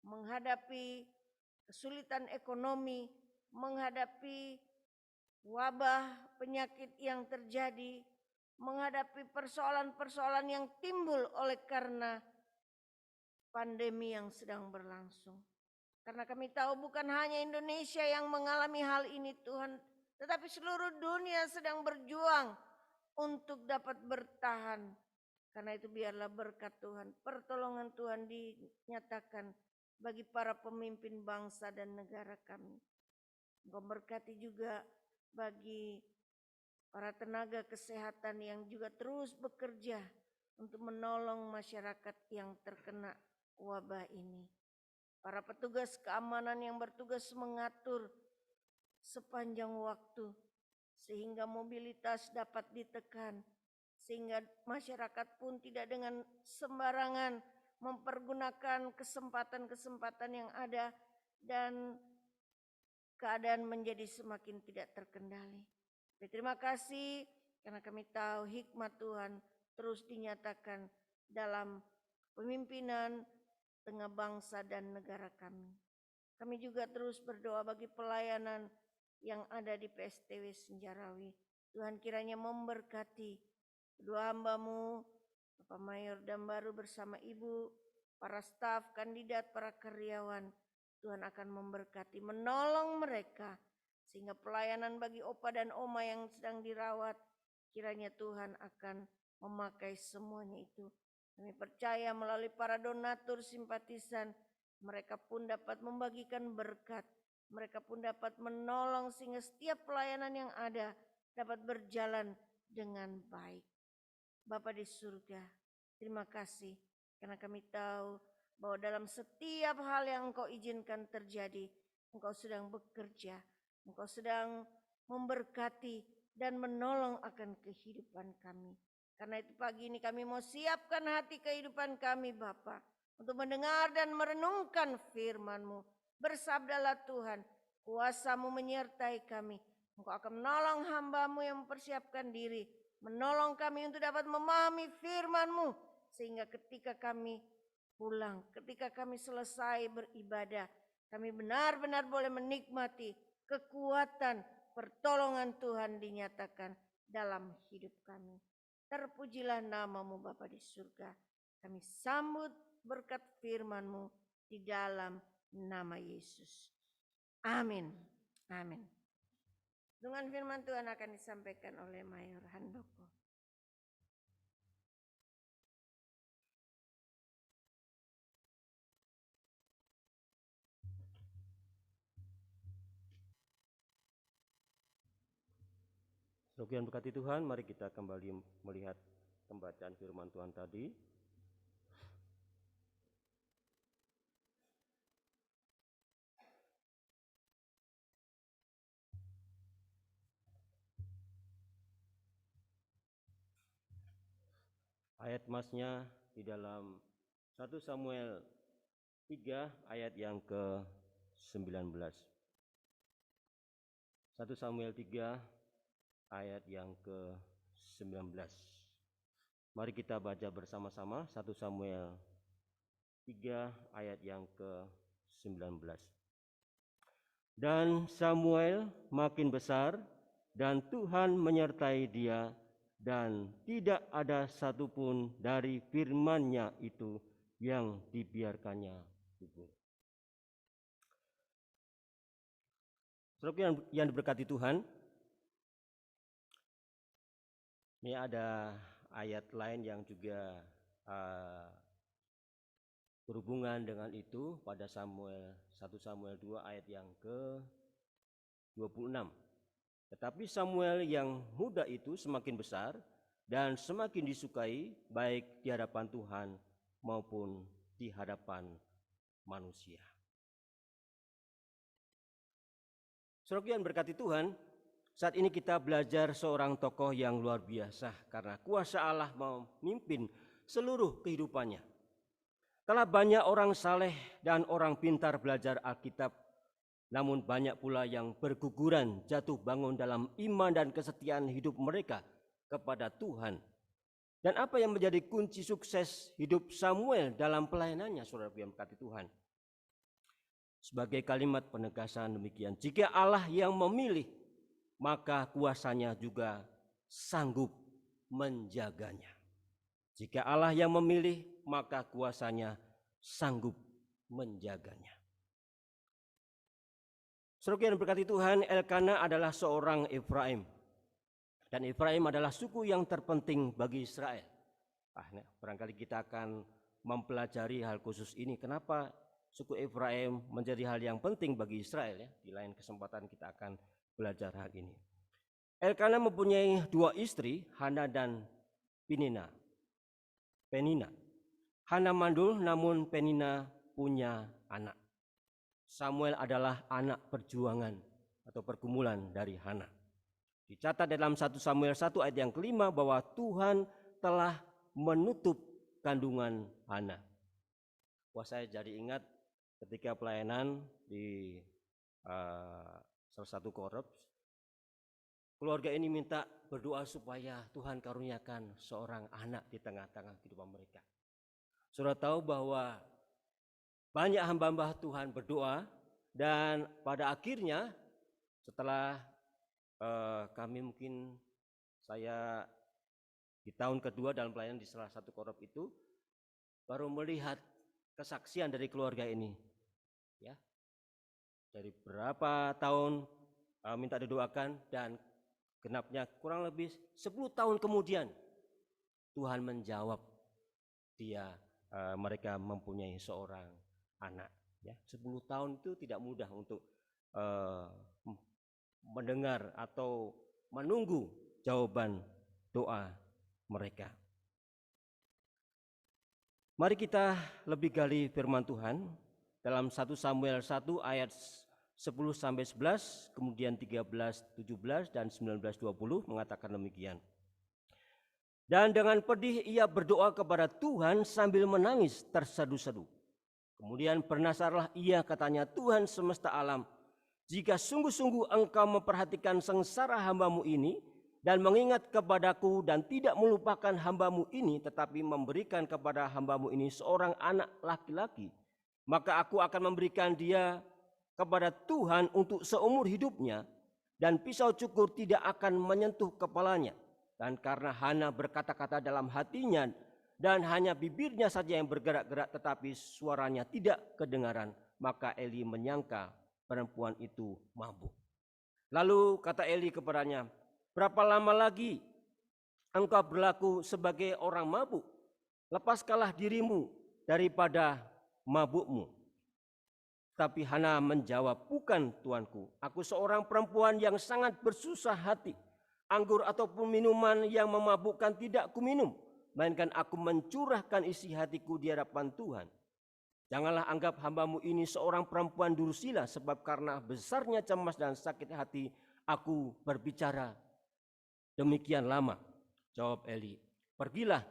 menghadapi kesulitan ekonomi, menghadapi wabah penyakit yang terjadi, menghadapi persoalan-persoalan yang timbul oleh karena pandemi yang sedang berlangsung. Karena kami tahu bukan hanya Indonesia yang mengalami hal ini Tuhan, tetapi seluruh dunia sedang berjuang untuk dapat bertahan. Karena itu biarlah berkat Tuhan, pertolongan Tuhan dinyatakan bagi para pemimpin bangsa dan negara kami. Engkau berkati juga bagi para tenaga kesehatan yang juga terus bekerja untuk menolong masyarakat yang terkena wabah ini. Para petugas keamanan yang bertugas mengatur sepanjang waktu sehingga mobilitas dapat ditekan, sehingga masyarakat pun tidak dengan sembarangan mempergunakan kesempatan-kesempatan yang ada dan keadaan menjadi semakin tidak terkendali. Terima kasih karena kami tahu hikmat Tuhan terus dinyatakan dalam pemimpinan tengah bangsa dan negara kami. Kami juga terus berdoa bagi pelayanan yang ada di PSTW Senjarawi. Tuhan kiranya memberkati kedua hamba-Mu, Bapak Mayor Dambaru bersama Ibu, para staf, kandidat, para karyawan. Tuhan akan memberkati, menolong mereka. Sehingga pelayanan bagi opa dan oma yang sedang dirawat, kiranya Tuhan akan memakai semuanya itu. Kami percaya melalui para donatur simpatisan, mereka pun dapat membagikan berkat. Mereka pun dapat menolong sehingga setiap pelayanan yang ada dapat berjalan dengan baik. Bapa di surga, terima kasih karena kami tahu bahwa dalam setiap hal yang Engkau izinkan terjadi, Engkau sedang bekerja, Engkau sedang memberkati dan menolong akan kehidupan kami. Karena itu pagi ini kami mau siapkan hati kehidupan kami Bapa untuk mendengar dan merenungkan firman-Mu. Bersabdalah Tuhan, kuasa-Mu menyertai kami. Engkau akan menolong hamba-Mu yang mempersiapkan diri, menolong kami untuk dapat memahami firman-Mu. Sehingga ketika kami pulang, ketika kami selesai beribadah, kami benar-benar boleh menikmati kekuatan pertolongan Tuhan dinyatakan dalam hidup kami. Terpujilah nama-Mu Bapa di surga. Kami sambut berkat firman-Mu di dalam nama Yesus. Amin. Amin. Dengan firman Tuhan akan disampaikan oleh Mayor Handoko. Saudara yang berkati Tuhan, mari kita kembali melihat pembacaan firman Tuhan tadi. Ayat masnya di dalam 1 Samuel 3 ayat yang ke-19. 1 Samuel 3 ayat yang ke-19. Mari kita baca bersama-sama 1 Samuel 3 ayat yang ke-19. Dan Samuel makin besar dan Tuhan menyertai dia, dan tidak ada satupun dari firman-Nya itu yang dibiarkannya gugur. Saudara yang diberkati Tuhan, ini ada ayat lain yang juga berhubungan dengan itu pada 1 Samuel 2 ayat yang ke-26. Tetapi Samuel yang muda itu semakin besar dan semakin disukai baik di hadapan Tuhan maupun di hadapan manusia. Saudara yang berkati Tuhan, saat ini kita belajar seorang tokoh yang luar biasa karena kuasa Allah memimpin seluruh kehidupannya. Telah banyak orang saleh dan orang pintar belajar Alkitab, namun banyak pula yang berguguran jatuh bangun dalam iman dan kesetiaan hidup mereka kepada Tuhan. Dan apa yang menjadi kunci sukses hidup Samuel dalam pelayanannya, saudara yang berkati Tuhan? Sebagai kalimat penegasan demikian, jika Allah yang memilih, maka kuasanya juga sanggup menjaganya. Jika Allah yang memilih, maka kuasanya sanggup menjaganya. Saudara yang berkati Tuhan, Elkana adalah seorang Efraim. Dan Efraim adalah suku yang terpenting bagi Israel. Barangkali kita akan mempelajari hal khusus ini. Kenapa suku Efraim menjadi hal yang penting bagi Israel? Di lain kesempatan kita akan belajar hal ini. Elkana mempunyai 2 istri, Hana dan Penina. Hana mandul, namun Penina punya anak. Samuel adalah anak perjuangan atau pergumulan dari Hana. Dicatat dalam 1 Samuel 1 ayat yang ke-5 bahwa Tuhan telah menutup kandungan Hana. Wah, saya jadi ingat ketika pelayanan di salah satu korps, keluarga ini minta berdoa supaya Tuhan karuniakan seorang anak di tengah-tengah kehidupan mereka. Saudara tahu bahwa banyak hamba-hamba Tuhan berdoa, dan pada akhirnya setelah saya di tahun kedua dalam pelayanan di salah satu korup itu baru melihat kesaksian dari keluarga ini. Ya, dari berapa tahun minta didoakan, dan genapnya kurang lebih 10 tahun kemudian Tuhan menjawab mereka mempunyai seorang anak. Ya, 10 tahun itu tidak mudah untuk mendengar atau menunggu jawaban doa mereka. Mari kita lebih gali firman Tuhan dalam 1 Samuel 1 ayat 10-11, kemudian 13-17 dan 19-20 mengatakan demikian. Dan dengan pedih ia berdoa kepada Tuhan sambil menangis terseduh-seduh. Kemudian bernasarlah ia, katanya, Tuhan semesta alam, jika sungguh-sungguh engkau memperhatikan sengsara hambamu ini dan mengingat kepadaku dan tidak melupakan hambamu ini, tetapi memberikan kepada hambamu ini seorang anak laki-laki, maka aku akan memberikan dia kepada Tuhan untuk seumur hidupnya, dan pisau cukur tidak akan menyentuh kepalanya. Dan karena Hana berkata-kata dalam hatinya, dan hanya bibirnya saja yang bergerak-gerak tetapi suaranya tidak kedengaran, maka Eli menyangka perempuan itu mabuk. Lalu kata Eli kepadanya, berapa lama lagi engkau berlaku sebagai orang mabuk? Lepaskanlah dirimu daripada mabukmu. Tapi Hana menjawab, bukan tuanku, aku seorang perempuan yang sangat bersusah hati. anggur ataupun minuman yang memabukkan tidak kuminum, melainkan aku mencurahkan isi hatiku di hadapan Tuhan. Janganlah anggap hambamu ini seorang perempuan durhaka, sebab karena besarnya cemas dan sakit hati aku berbicara demikian lama. Jawab Eli, pergilah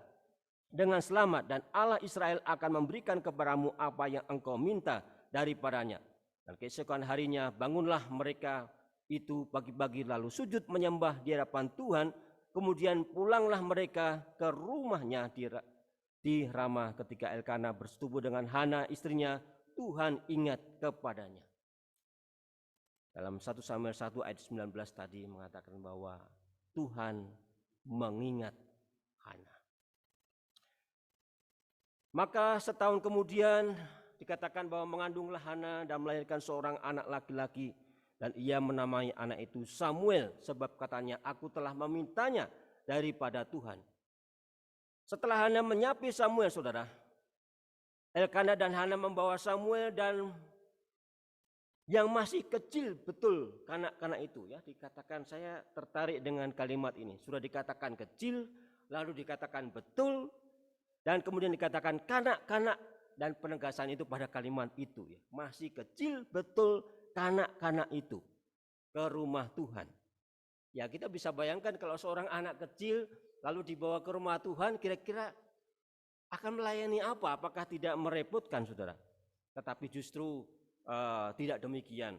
dengan selamat dan Allah Israel akan memberikan kepadamu apa yang engkau minta daripadanya. Dan keesokan harinya bangunlah mereka itu pagi-pagi lalu sujud menyembah di hadapan Tuhan. Kemudian pulanglah mereka ke rumahnya di Ramah. Ketika Elkana bersetubuh dengan Hana istrinya, Tuhan ingat kepadanya. Dalam 1 Samuel 1 ayat 19 tadi mengatakan bahwa Tuhan mengingat Hana. Maka setahun kemudian dikatakan bahwa mengandunglah Hana dan melahirkan seorang anak laki-laki. Dan ia menamai anak itu Samuel, sebab katanya, aku telah memintanya daripada Tuhan. Setelah Hana menyapi Samuel, saudara, Elkana dan Hana membawa Samuel, dan yang masih kecil betul kanak-kanak itu, ya, dikatakan, saya tertarik dengan kalimat ini. Sudah dikatakan kecil, lalu dikatakan betul, dan kemudian dikatakan kanak-kanak, dan penegasan itu pada kalimat itu, ya, masih kecil betul kanak-kanak itu ke rumah Tuhan. Ya, kita bisa bayangkan kalau seorang anak kecil lalu dibawa ke rumah Tuhan, kira-kira akan melayani apa? Apakah tidak merepotkan, saudara? Tetapi justru tidak demikian.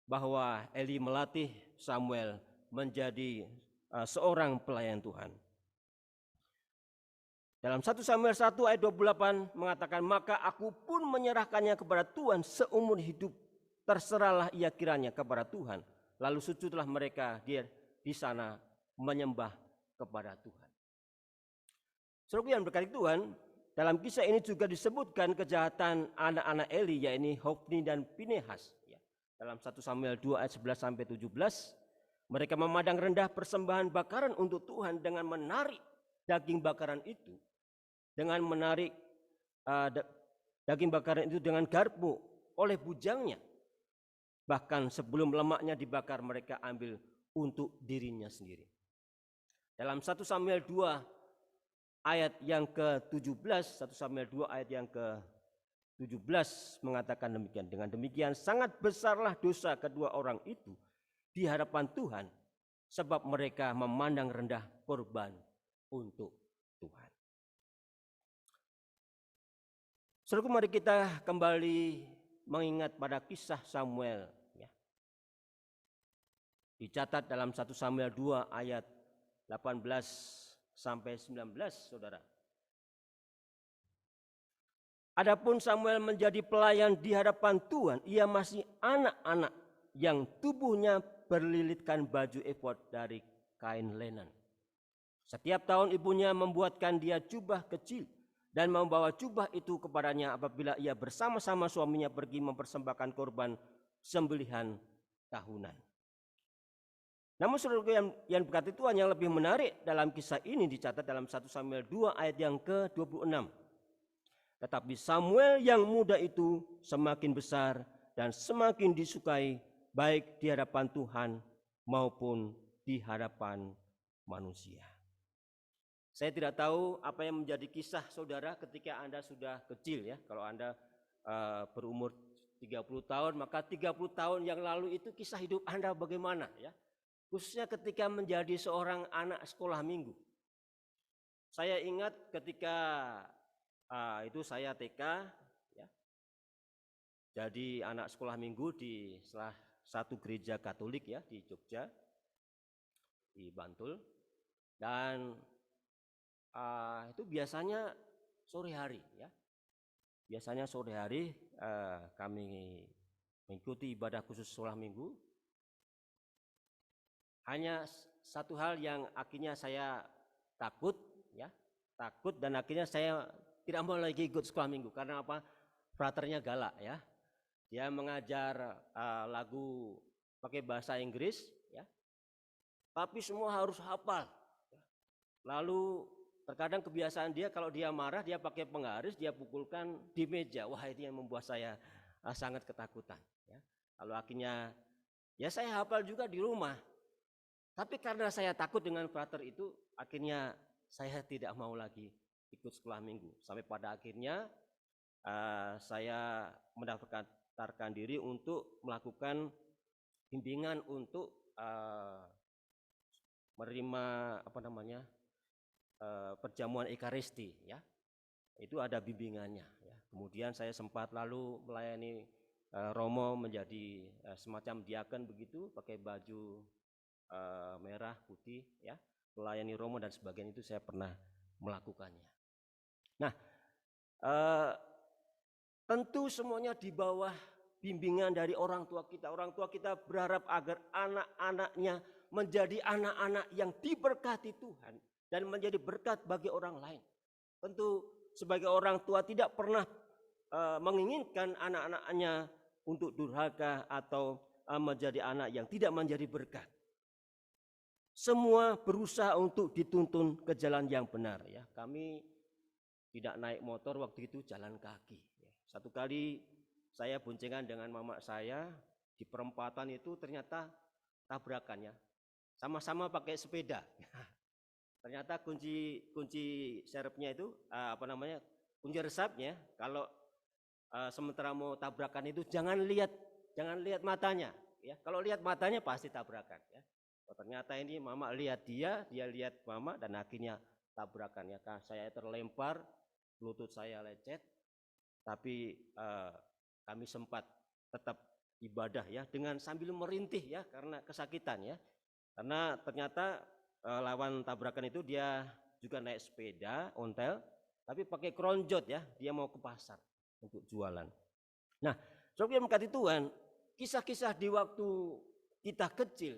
Bahwa Eli melatih Samuel menjadi seorang pelayan Tuhan. Dalam 1 Samuel 1 ayat 28 mengatakan, maka aku pun menyerahkannya kepada Tuhan seumur hidup. Terserahlah ia kiranya kepada Tuhan. Lalu sujudlah mereka di sana menyembah kepada Tuhan. Saudara yang berkati Tuhan, dalam kisah ini juga disebutkan kejahatan anak-anak Eli, yaitu Hofni dan Pinehas. Dalam 1 Samuel 2 ayat 11-17, mereka memandang rendah persembahan bakaran untuk Tuhan dengan menarik daging bakaran itu. Dengan menarik daging bakaran itu dengan garpu oleh bujangnya. Bahkan sebelum lemaknya dibakar, mereka ambil untuk dirinya sendiri. Dalam 1 Samuel 2 ayat yang ke-17, 1 Samuel 2 ayat yang ke-17 mengatakan demikian. Dengan demikian sangat besarlah dosa kedua orang itu di hadapan Tuhan, sebab mereka memandang rendah korban untuk Tuhan. Saudaraku, mari kita kembali mengingat pada kisah Samuel. Dicatat dalam 1 Samuel 2 ayat 18-19, saudara. Adapun Samuel menjadi pelayan di hadapan Tuhan, ia masih anak-anak yang tubuhnya berlilitkan baju efod dari kain lenan. Setiap tahun ibunya membuatkan dia jubah kecil dan membawa jubah itu kepadanya apabila ia bersama-sama suaminya pergi mempersembahkan korban sembelihan tahunan. Namun saudara yang berkati Tuhan, yang lebih menarik dalam kisah ini dicatat dalam 1 Samuel 2 ayat yang ke-26. Tetapi Samuel yang muda itu semakin besar dan semakin disukai baik di hadapan Tuhan maupun di hadapan manusia. Saya tidak tahu apa yang menjadi kisah saudara ketika Anda sudah kecil, ya. Kalau Anda berumur 30 tahun, maka 30 tahun yang lalu itu kisah hidup Anda bagaimana, ya? Khususnya ketika menjadi seorang anak sekolah minggu. Saya ingat ketika itu saya TK, ya. Jadi anak sekolah minggu di salah satu gereja Katolik, ya, di Jogja, di Bantul. Dan itu biasanya sore hari, ya. Biasanya sore hari kami mengikuti ibadah khusus sekolah minggu. Hanya satu hal yang akhirnya saya takut, ya, takut, dan akhirnya saya tidak mau lagi ikut sekolah minggu. Karena apa? Fraternya galak, ya. Dia mengajar lagu pakai bahasa Inggris, ya, tapi semua harus hafal. Lalu terkadang kebiasaan dia kalau dia marah, dia pakai penggaris, dia pukulkan di meja. Wah, ini yang membuat saya sangat ketakutan, ya. Lalu akhirnya ya saya hafal juga di rumah. Tapi karena saya takut dengan frater itu, akhirnya saya tidak mau lagi ikut sekolah minggu. Sampai pada akhirnya saya mendaftarkan diri untuk melakukan bimbingan untuk menerima perjamuan Ekaristi, ya. Itu ada bimbingannya, ya. Kemudian saya sempat lalu melayani Romo menjadi semacam diaken begitu, pakai baju merah putih, ya, melayani Romo dan sebagainya, itu saya pernah melakukannya. Nah, tentu semuanya di bawah bimbingan dari orang tua kita. Orang tua kita berharap agar anak-anaknya menjadi anak-anak yang diberkati Tuhan dan menjadi berkat bagi orang lain. Tentu sebagai orang tua tidak pernah menginginkan anak-anaknya untuk durhaka atau menjadi anak yang tidak menjadi berkat. Semua berusaha untuk dituntun ke jalan yang benar, ya. Kami tidak naik motor waktu itu, jalan kaki. Satu kali saya boncengan dengan mama saya di perempatan itu, ternyata tabrakannya sama-sama pakai sepeda. Ternyata kunci serepnya itu kunci resepnya, kalau sementara mau tabrakan itu jangan lihat matanya, ya. Kalau lihat matanya pasti tabrakan, ya. Oh, ternyata ini mama lihat dia lihat mama, dan akhirnya tabrakan, ya. Saya terlempar, lutut saya lecet, tapi kami sempat tetap ibadah, ya, dengan sambil merintih, ya, karena kesakitan, ya. Karena ternyata lawan tabrakan itu dia juga naik sepeda ontel, tapi pakai kronjot, ya. Dia mau ke pasar untuk jualan. Nah, saudara yang mengasihi Tuhan, kisah-kisah di waktu kita kecil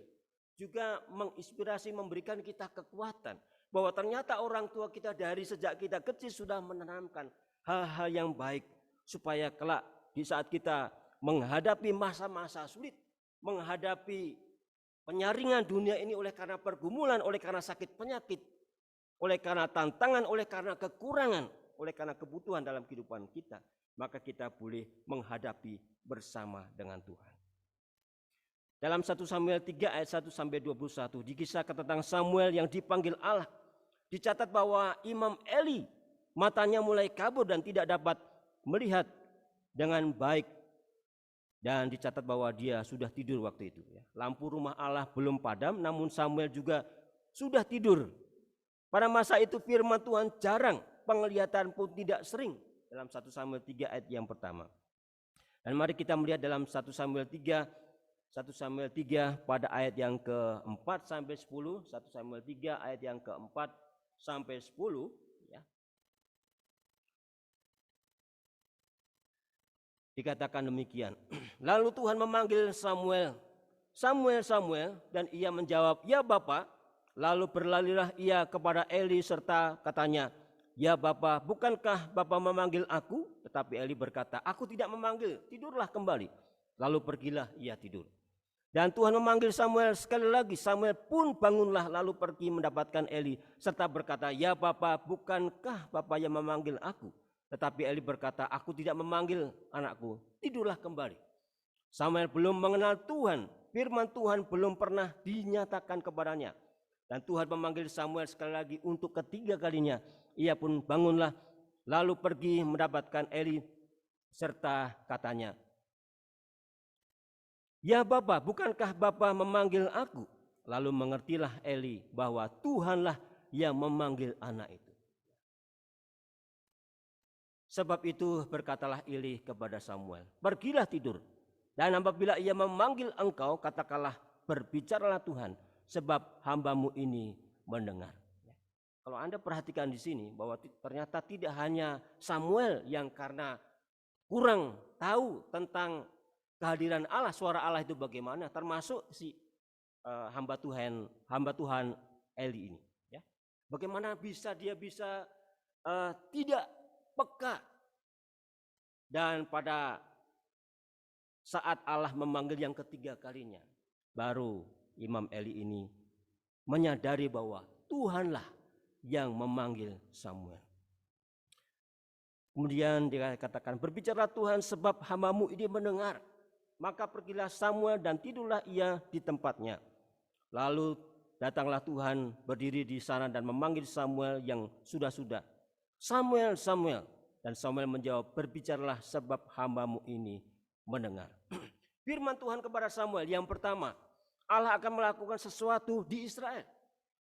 juga menginspirasi, memberikan kita kekuatan bahwa ternyata orang tua kita dari sejak kita kecil sudah menanamkan hal-hal yang baik, supaya kelak di saat kita menghadapi masa-masa sulit, menghadapi penyaringan dunia ini oleh karena pergumulan, oleh karena sakit penyakit, oleh karena tantangan, oleh karena kekurangan, oleh karena kebutuhan dalam kehidupan kita, maka kita boleh menghadapi bersama dengan Tuhan. Dalam 1 Samuel 3 ayat 1-21 dikisahkan tentang Samuel yang dipanggil Allah. Dicatat bahwa Imam Eli matanya mulai kabur dan tidak dapat melihat dengan baik. Dan dicatat bahwa dia sudah tidur waktu itu, ya. Lampu rumah Allah belum padam, namun Samuel juga sudah tidur. Pada masa itu firman Tuhan jarang, penglihatan pun tidak sering. Dalam 1 Samuel 3 ayat yang pertama. Dan mari kita melihat dalam 1 Samuel 3 pada ayat yang ke-4 sampai 10, 1 Samuel 3 ayat yang ke-4 sampai 10, ya. Dikatakan demikian. Lalu Tuhan memanggil Samuel, Samuel, Samuel, dan ia menjawab, ya Bapa. Lalu berlarilah ia kepada Eli serta katanya, ya Bapa, bukankah Bapa memanggil aku? Tetapi Eli berkata, aku tidak memanggil, tidurlah kembali. Lalu pergilah ia tidur. Dan Tuhan memanggil Samuel sekali lagi. Samuel pun bangunlah lalu pergi mendapatkan Eli serta berkata, ya Bapa, bukankah Bapa yang memanggil aku? Tetapi Eli berkata, aku tidak memanggil anakku, tidurlah kembali. Samuel belum mengenal Tuhan, firman Tuhan belum pernah dinyatakan kepadanya. Dan Tuhan memanggil Samuel sekali lagi untuk ketiga kalinya. Ia pun bangunlah lalu pergi mendapatkan Eli serta katanya, ya Bapa, bukankah Bapa memanggil aku? Lalu mengertilah Eli bahwa Tuhanlah yang memanggil anak itu. Sebab itu berkatalah Eli kepada Samuel, pergilah tidur. Dan apabila ia memanggil engkau, katakanlah, berbicaralah Tuhan, sebab hambamu ini mendengar. Kalau Anda perhatikan di sini bahwa ternyata tidak hanya Samuel yang karena kurang tahu tentang kehadiran Allah, suara Allah itu bagaimana, termasuk si hamba Tuhan Eli ini, ya. Bagaimana dia bisa tidak peka. Dan pada saat Allah memanggil yang ketiga kalinya, baru Imam Eli ini menyadari bahwa Tuhanlah yang memanggil Samuel. Kemudian dikatakan, berbicara Tuhan sebab hambamu ini mendengar. Maka pergilah Samuel dan tidurlah ia di tempatnya. Lalu datanglah Tuhan berdiri di sana dan memanggil Samuel yang sudah-sudah. Samuel, Samuel. Dan Samuel menjawab, berbicaralah sebab hambamu ini mendengar. Firman Tuhan kepada Samuel yang pertama, Allah akan melakukan sesuatu di Israel.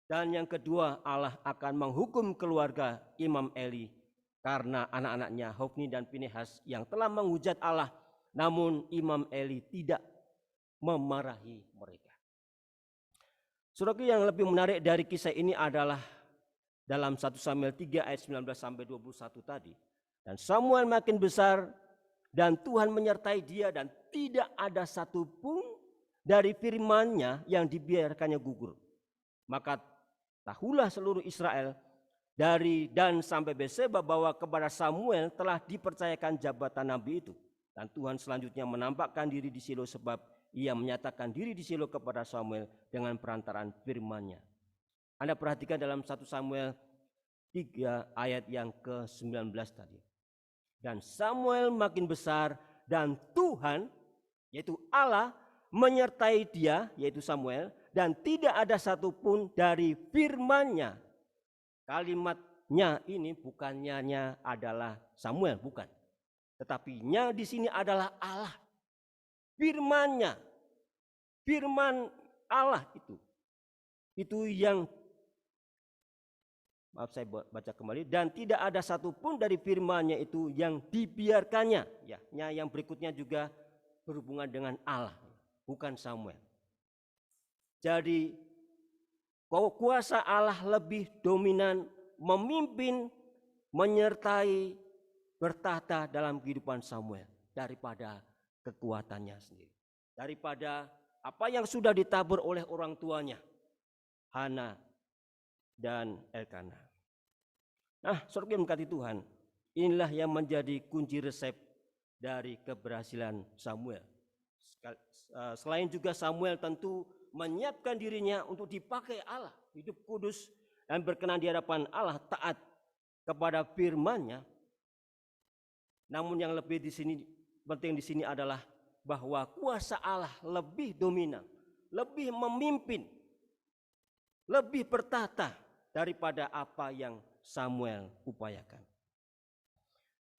Dan yang kedua, Allah akan menghukum keluarga Imam Eli karena anak-anaknya Hofni dan Pinehas yang telah menghujat Allah. Namun Imam Eli tidak memarahi mereka. Saudaraku, yang lebih menarik dari kisah ini adalah dalam 1 Samuel 3 ayat 19 sampai 21 tadi. Dan Samuel makin besar dan Tuhan menyertai dia dan tidak ada satupun dari firman-Nya yang dibiarkannya gugur. Maka tahulah seluruh Israel dari Dan sampai Berseba bahwa kepada Samuel telah dipercayakan jabatan nabi itu. Dan Tuhan selanjutnya menampakkan diri di Shilo sebab ia menyatakan diri di Shilo kepada Samuel dengan perantaraan firman-Nya. Anda perhatikan dalam 1 Samuel 3 ayat yang ke-19 tadi. Dan Samuel makin besar dan Tuhan, yaitu Allah, menyertai dia, yaitu Samuel, dan tidak ada satupun dari firman-Nya. Kalimatnya ini bukannya adalah Samuel, bukan. Tetapi nya di sini adalah Allah. Firman-Nya, firman Allah itu yang, maaf saya baca kembali, dan tidak ada satupun dari firman-Nya itu yang dibiarkannya. Ya, yang berikutnya juga berhubungan dengan Allah, bukan Samuel. Jadi kuasa Allah lebih dominan, memimpin, menyertai, bertahta dalam kehidupan Samuel daripada kekuatannya sendiri. Daripada apa yang sudah ditabur oleh orang tuanya, Hana dan Elkana. Nah, saudara yang berkati Tuhan, inilah yang menjadi kunci resep dari keberhasilan Samuel. Selain juga Samuel tentu menyiapkan dirinya untuk dipakai Allah, hidup kudus dan berkenan di hadapan Allah, taat kepada firman-Nya. Namun yang lebih penting di sini adalah bahwa kuasa Allah lebih dominan, lebih memimpin, lebih bertahta daripada apa yang Samuel upayakan.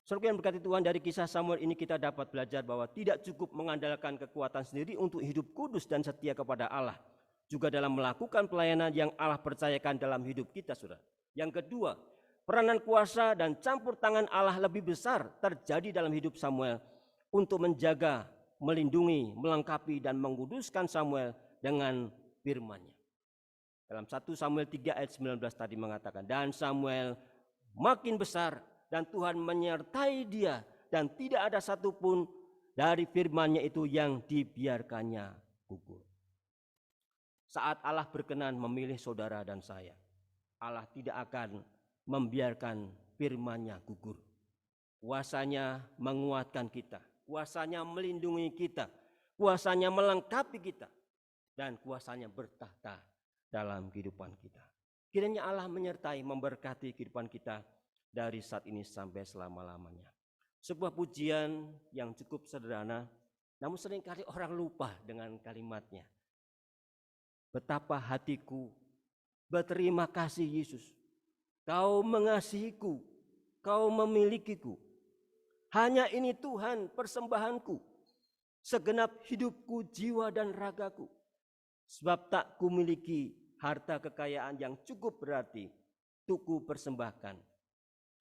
Saudara yang berkati Tuhan, dari kisah Samuel ini kita dapat belajar bahwa tidak cukup mengandalkan kekuatan sendiri untuk hidup kudus dan setia kepada Allah. Juga dalam melakukan pelayanan yang Allah percayakan dalam hidup kita, saudara. Yang kedua, peranan kuasa dan campur tangan Allah lebih besar terjadi dalam hidup Samuel untuk menjaga, melindungi, melengkapi dan menguduskan Samuel dengan firman-Nya. Dalam 1 Samuel 3 ayat 19 tadi mengatakan, dan Samuel makin besar dan Tuhan menyertai dia dan tidak ada satupun dari firman-Nya itu yang dibiarkannya gugur. Saat Allah berkenan memilih saudara dan saya, Allah tidak akan membiarkan firman-Nya gugur. Kuasanya menguatkan kita, kuasanya melindungi kita, kuasanya melengkapi kita, dan kuasanya bertahta dalam kehidupan kita. Kiranya Allah menyertai, memberkati kehidupan kita dari saat ini sampai selama-lamanya. Sebuah pujian yang cukup sederhana, namun seringkali orang lupa dengan kalimatnya. Betapa hatiku berterima kasih Yesus. Kau mengasihiku, kau memilikiku. Hanya ini Tuhan persembahanku, segenap hidupku, jiwa dan ragaku. Sebab tak kumiliki harta kekayaan yang cukup berarti untuk ku persembahkan.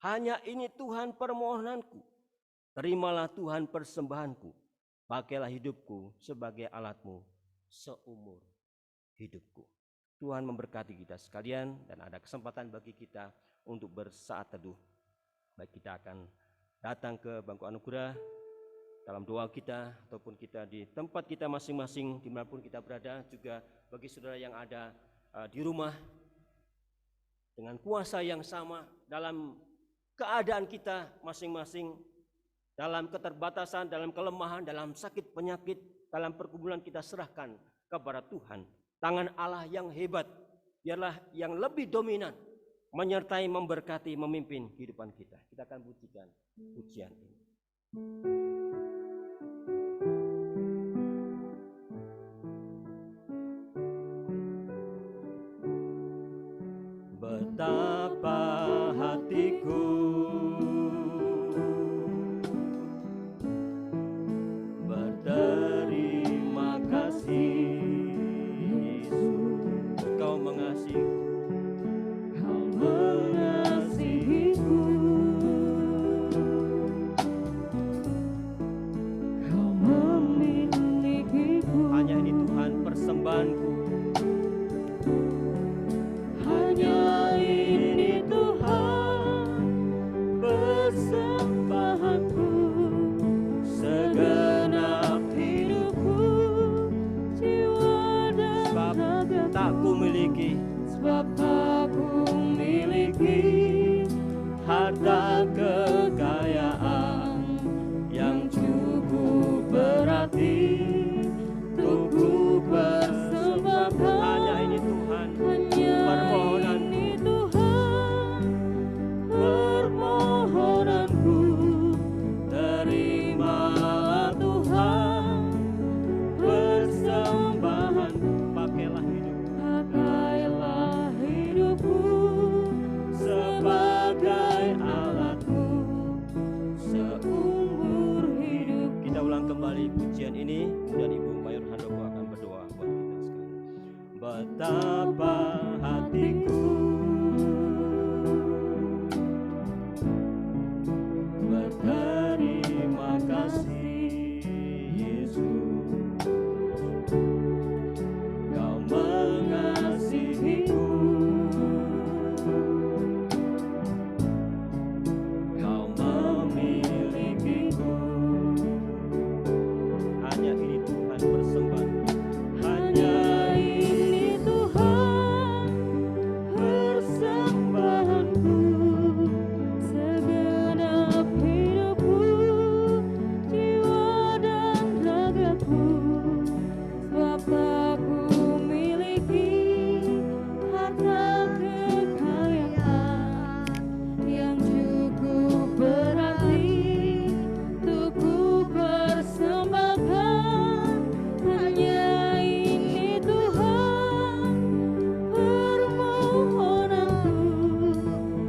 Hanya ini Tuhan permohonanku. Terimalah Tuhan persembahanku. Pakailah hidupku sebagai alatmu seumur hidupku. Tuhan memberkati kita sekalian dan ada kesempatan bagi kita untuk bersaat teduh. Baik kita akan datang ke bangku anugerah dalam doa kita ataupun kita di tempat kita masing-masing dimanapun kita berada. Juga bagi saudara yang ada di rumah dengan kuasa yang sama dalam keadaan kita masing-masing, dalam keterbatasan, dalam kelemahan, dalam sakit penyakit, dalam pergumulan kita serahkan kepada Tuhan. Tangan Allah yang hebat, biarlah yang lebih dominan menyertai, memberkati, memimpin kehidupan kita. Kita akan pujikan pujian ini. persembahanku. Hanya ini Tuhan persembahanku, Segenap hidupku, jiwa dan sebab ragaku. tak ku miliki Sebab aku miliki harta kekayaan yang cukup berarti untuk ku persembahkan. Hanya ini Tuhan hanya permohonanku. ini Tuhan permohonanku. Terimalah Tuhan persembahanku. Pakailah hidupku Pakailah hidupku sebagai alatmu seumur hidup. Kita ulang kembali pujian ini, kemudian Ibu Mayor Handoko akan berdoa buat kita sekalian. Betapa hatiku berterima kasih, Yesus, Kau mengasihiku, Kau memilikiku. Hanya ini Tuhan persembahan. Hanya Ini Tuhan persembahanku, segenap hidupku, jiwa dan ragaku. Sebab aku miliki harta kekayaan yang cukup berarti untuk ku persembahkan. Hanya ini Tuhan permohonanku.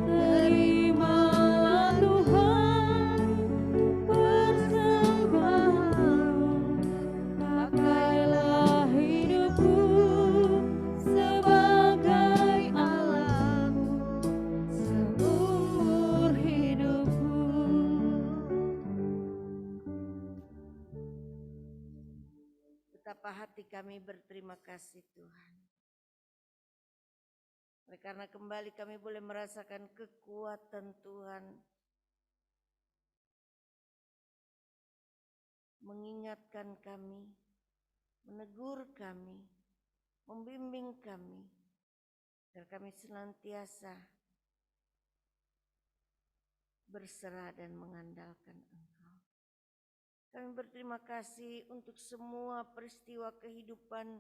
Terimalah Tuhan persembahanku. Pakailah hidupku sebagai alatmu seumur hidupku. Betapa hati kami berterima kasih Tuhan. Oleh karena kembali kami boleh merasakan kekuatan Tuhan, mengingatkan kami, menegur kami, membimbing kami, agar kami senantiasa berserah dan mengandalkan Engkau. Kami berterima kasih untuk semua peristiwa kehidupan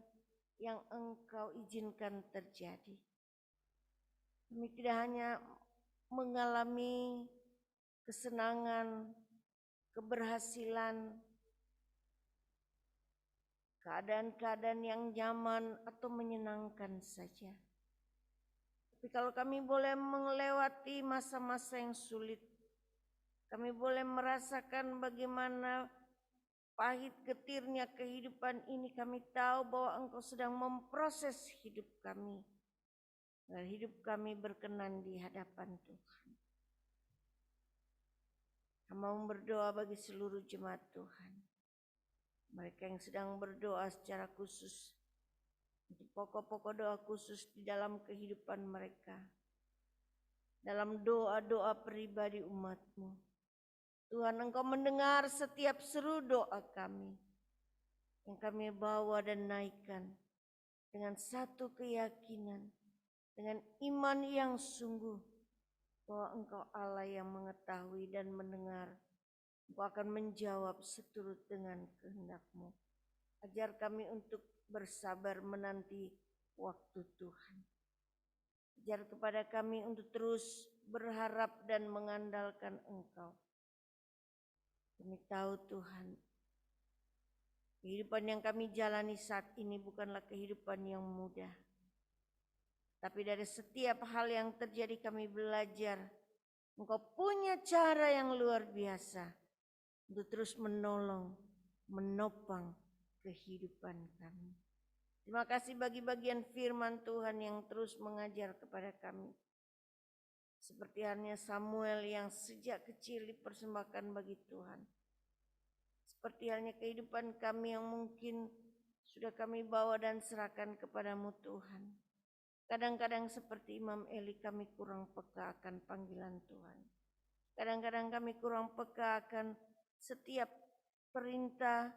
yang Engkau izinkan terjadi. Kami tidak hanya mengalami kesenangan, keberhasilan, keadaan-keadaan yang nyaman atau menyenangkan saja. Tapi kalau kami boleh melewati masa-masa yang sulit, kami boleh merasakan bagaimana pahit getirnya kehidupan ini, kami tahu bahwa Engkau sedang memproses hidup kami. Dan hidup kami berkenan di hadapan Tuhan. Kami mau berdoa bagi seluruh jemaat Tuhan. Mereka yang sedang berdoa secara khusus, untuk pokok-pokok doa khusus di dalam kehidupan mereka. Dalam doa-doa pribadi umat-Mu. Tuhan, Engkau mendengar setiap seru doa kami. Yang kami bawa dan naikkan dengan satu keyakinan. Dengan iman yang sungguh bahwa Engkau Allah yang mengetahui dan mendengar. Engkau akan menjawab seturut dengan kehendak-Mu. Ajar kami untuk bersabar menanti waktu Tuhan. Ajar kepada kami untuk terus berharap dan mengandalkan Engkau. Kami tahu Tuhan, kehidupan yang kami jalani saat ini bukanlah kehidupan yang mudah. Tapi dari setiap hal yang terjadi kami belajar, Engkau punya cara yang luar biasa untuk terus menolong, menopang kehidupan kami. Terima kasih bagi bagian firman Tuhan yang terus mengajar kepada kami. Seperti halnya Samuel yang sejak kecil dipersembahkan bagi Tuhan. Seperti halnya kehidupan kami yang mungkin sudah kami bawa dan serahkan kepadamu Tuhan. Kadang-kadang seperti Imam Eli kami kurang peka akan panggilan Tuhan. Kadang-kadang kami kurang peka akan setiap perintah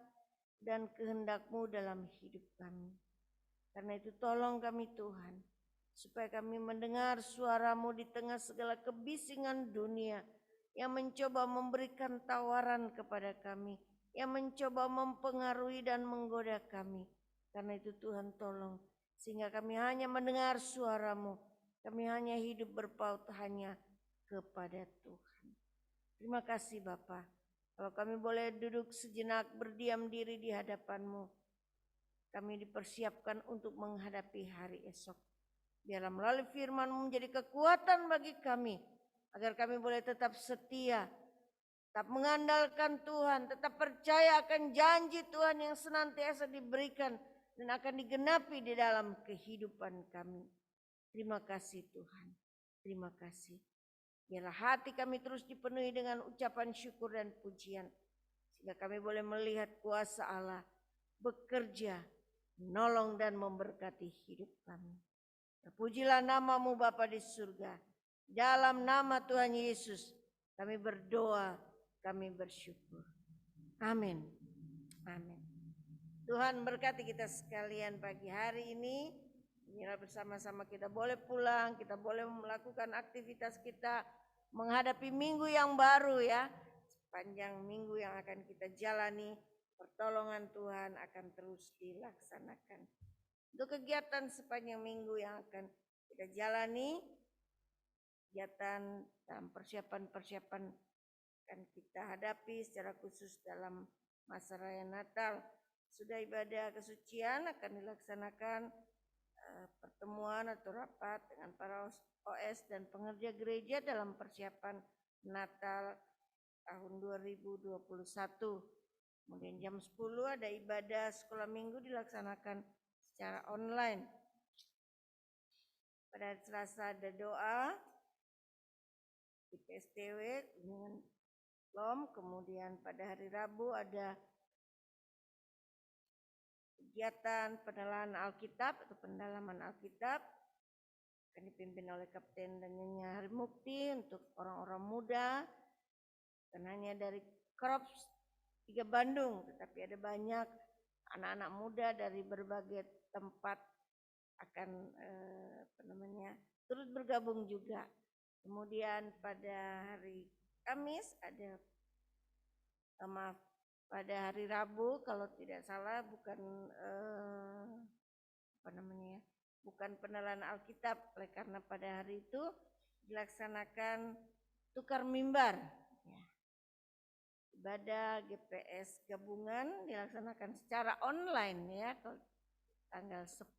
dan kehendak-Mu dalam hidup kami. Karena itu tolong kami Tuhan, supaya kami mendengar suara-Mu di tengah segala kebisingan dunia yang mencoba memberikan tawaran kepada kami, yang mencoba mempengaruhi dan menggoda kami. Karena itu Tuhan tolong, sehingga kami hanya mendengar suara-Mu, kami hanya hidup berpaut hanya kepada Tuhan. Terima kasih Bapa. Kalau kami boleh duduk sejenak berdiam diri di hadapan-Mu, kami dipersiapkan untuk menghadapi hari esok. Biarlah melalui firman-Mu menjadi kekuatan bagi kami, agar kami boleh tetap setia, tetap mengandalkan Tuhan, tetap percaya akan janji Tuhan yang senantiasa diberikan dan akan digenapi di dalam kehidupan kami. Terima kasih Tuhan, terima kasih. Biarlah hati kami terus dipenuhi dengan ucapan syukur dan pujian, sehingga kami boleh melihat kuasa Allah bekerja, menolong dan memberkati hidup kami. Terpujilah nama-Mu Bapa di surga. Dalam nama Tuhan Yesus kami berdoa, kami bersyukur. Amin. Amin. Tuhan berkati kita sekalian pagi hari ini. Biarlah bersama-sama kita boleh pulang, kita boleh melakukan aktivitas kita menghadapi minggu yang baru ya. Sepanjang minggu yang akan kita jalani, pertolongan Tuhan akan terus dilaksanakan. Untuk kegiatan sepanjang minggu yang akan kita jalani, kegiatan dalam persiapan-persiapan akan kita hadapi secara khusus dalam masa raya Natal. Sudah ibadah kesucian akan dilaksanakan pertemuan atau rapat dengan para OS dan pengerja gereja dalam persiapan Natal tahun 2021. Kemudian jam 10 ada ibadah sekolah minggu dilaksanakan secara online. Pada hari Selasa ada doa di PSTW dengan LOM. Kemudian pada hari Rabu ada kegiatan penelanan Alkitab atau pendalaman Alkitab, akan dipimpin oleh Kapten dan Nyonya Harimukti untuk orang-orang muda. Dan hanya dari Korps 3 Bandung, tetapi ada banyak anak-anak muda dari berbagai tempat akan turut bergabung juga. Kemudian pada hari Kamis ada pada hari Rabu kalau tidak salah bukan bukan penelanan Alkitab, oleh karena pada hari itu dilaksanakan tukar mimbar. Ya. Ibadah GPS gabungan dilaksanakan secara online ya, tanggal 10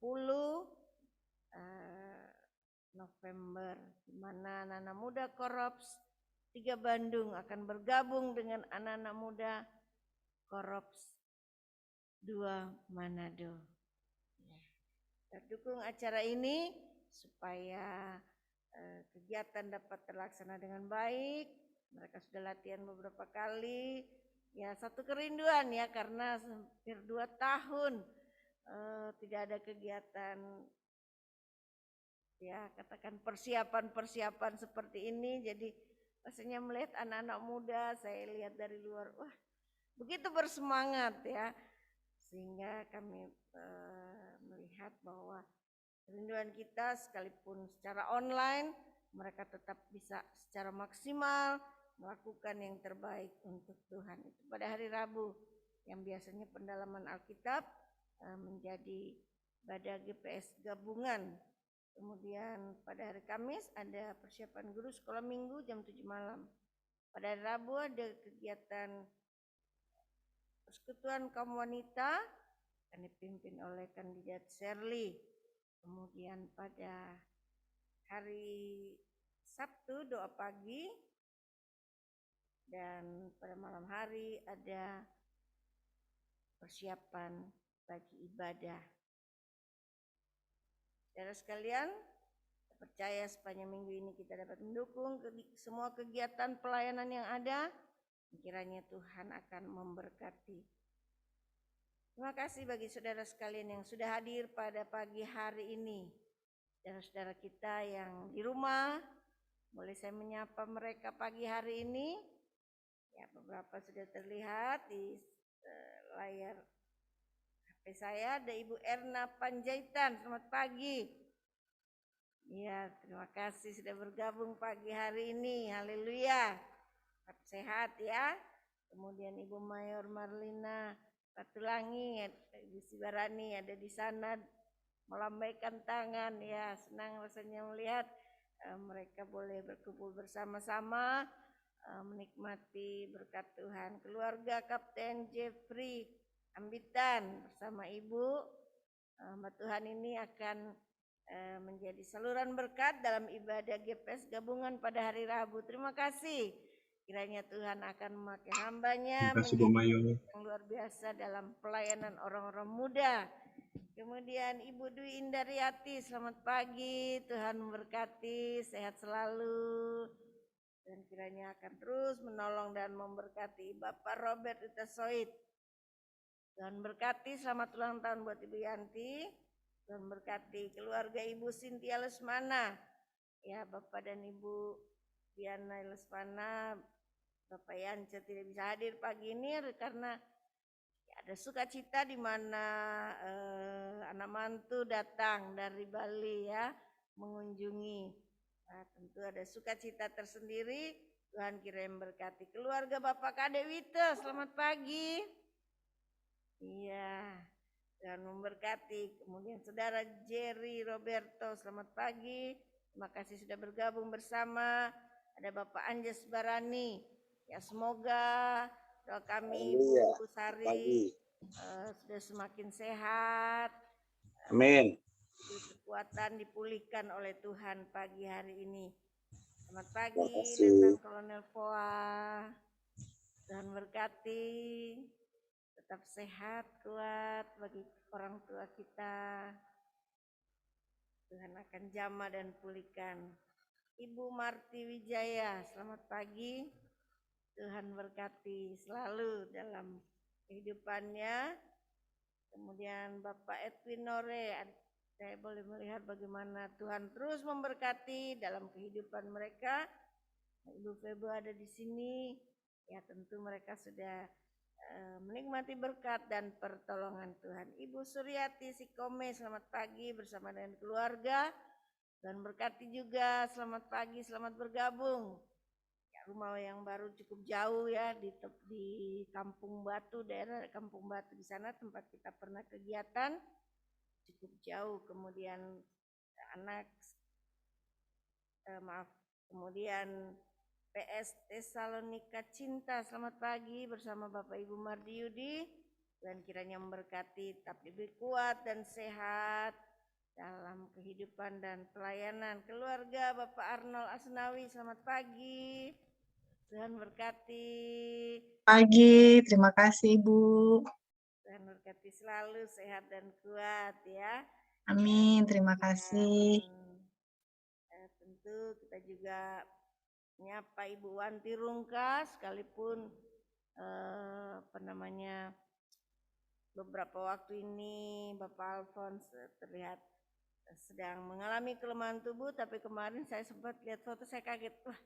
November, di mana anak-anak muda Korps 3 Bandung akan bergabung dengan anak-anak muda Korps 2 Manado. Terdukung acara ini supaya kegiatan dapat terlaksana dengan baik. Mereka sudah latihan beberapa kali. Ya, satu kerinduan ya, karena hampir 2 tahun tidak ada kegiatan ya, katakan persiapan seperti ini. Jadi rasanya melihat anak-anak muda, saya lihat dari luar, wah begitu bersemangat ya, sehingga kami melihat bahwa kerinduan kita sekalipun secara online, mereka tetap bisa secara maksimal melakukan yang terbaik untuk Tuhan. Itu pada hari Rabu yang biasanya pendalaman Alkitab menjadi ibadah GPS gabungan. Kemudian pada hari Kamis ada persiapan guru sekolah minggu jam 7 malam. Pada hari Rabu ada kegiatan persekutuan kaum wanita akan dipimpin oleh kandidat Shirley. Kemudian pada hari Sabtu doa pagi, dan pada malam hari ada persiapan bagi ibadah. Saudara sekalian, saya percaya sepanjang minggu ini kita dapat mendukung semua kegiatan pelayanan yang ada. Kiranya Tuhan akan memberkati. Terima kasih bagi saudara sekalian yang sudah hadir pada pagi hari ini. Saudara-saudara kita yang di rumah, boleh saya menyapa mereka pagi hari ini? Ya, beberapa sudah terlihat di layar HP saya. Ada Ibu Erna Panjaitan, selamat pagi. Ya, terima kasih sudah bergabung pagi hari ini. Haleluya. Tetap sehat ya. Kemudian Ibu Mayor Marlina Ratulangi, Ibu Sibarani ada di sana melambaikan tangan. Ya, senang rasanya melihat mereka boleh berkumpul bersama-sama menikmati berkat Tuhan. Keluarga Kapten Jeffrey Ambitan bersama Ibu, Mbak Tuhan ini akan menjadi saluran berkat dalam ibadah GPS gabungan pada hari Rabu. Terima kasih. Kiranya Tuhan akan memakai hambanya Terima kasih Bu Mayor. yang luar biasa dalam pelayanan orang-orang muda. Kemudian Ibu Dwi Indariati, selamat pagi. Tuhan memberkati, sehat selalu. Dan kiranya akan terus menolong dan memberkati Bapak Robert Utasoid. Tuhan berkati, selamat ulang tahun buat Ibu Yanti. Tuhan berkati keluarga Ibu Sintia Lesmana, ya Bapak dan Ibu Diana Lesmana. Bapak Yance tidak bisa hadir pagi ini karena ada sukacita di mana anak mantu datang dari Bali ya mengunjungi. Nah, tentu ada sukacita tersendiri. Tuhan kiranya memberkati keluarga Bapak Kade Wite, selamat pagi. Iya. Dan memberkati. Kemudian saudara Jerry Roberto, selamat pagi. Terima kasih sudah bergabung bersama. Ada Bapak Anjas Barani. Ya, semoga doa kami Bu Sari sudah semakin sehat. Amin. Kekuatan dipulihkan oleh Tuhan pagi hari ini. Selamat pagi Letnan Kolonel Poa. Tuhan berkati. Tetap sehat, kuat bagi orang tua kita. Tuhan akan jamah dan pulihkan. Ibu Marti Wijaya, selamat pagi. Tuhan berkati selalu dalam kehidupannya. Kemudian Bapak Edwin Nore, saya boleh melihat bagaimana Tuhan terus memberkati dalam kehidupan mereka. Ibu Febo ada di sini. Ya, tentu mereka sudah menikmati berkat dan pertolongan Tuhan. Ibu Suryati Sikome, selamat pagi bersama dengan keluarga. Dan berkati juga, selamat pagi, selamat bergabung. Ya, rumah yang baru cukup jauh ya di Kampung Batu, daerah Kampung Batu di sana tempat kita pernah kegiatan cukup jauh. Kemudian kemudian PS Tesalonika Cinta, selamat pagi bersama Bapak Ibu Mardiudi. Dan kiranya memberkati, tetap lebih kuat dan sehat dalam kehidupan dan pelayanan. Keluarga Bapak Arnold Asnawi, selamat pagi. Tuhan berkati. Pagi, terima kasih Bu. Tuhan berkati selalu, sehat dan kuat ya. Amin, terima kasih. Tentu kita juga menyapa Ibu Wanti Rungka, sekalipun beberapa waktu ini Bapak Alfons terlihat sedang mengalami kelemahan tubuh, tapi kemarin saya sempat lihat foto, saya kaget, wah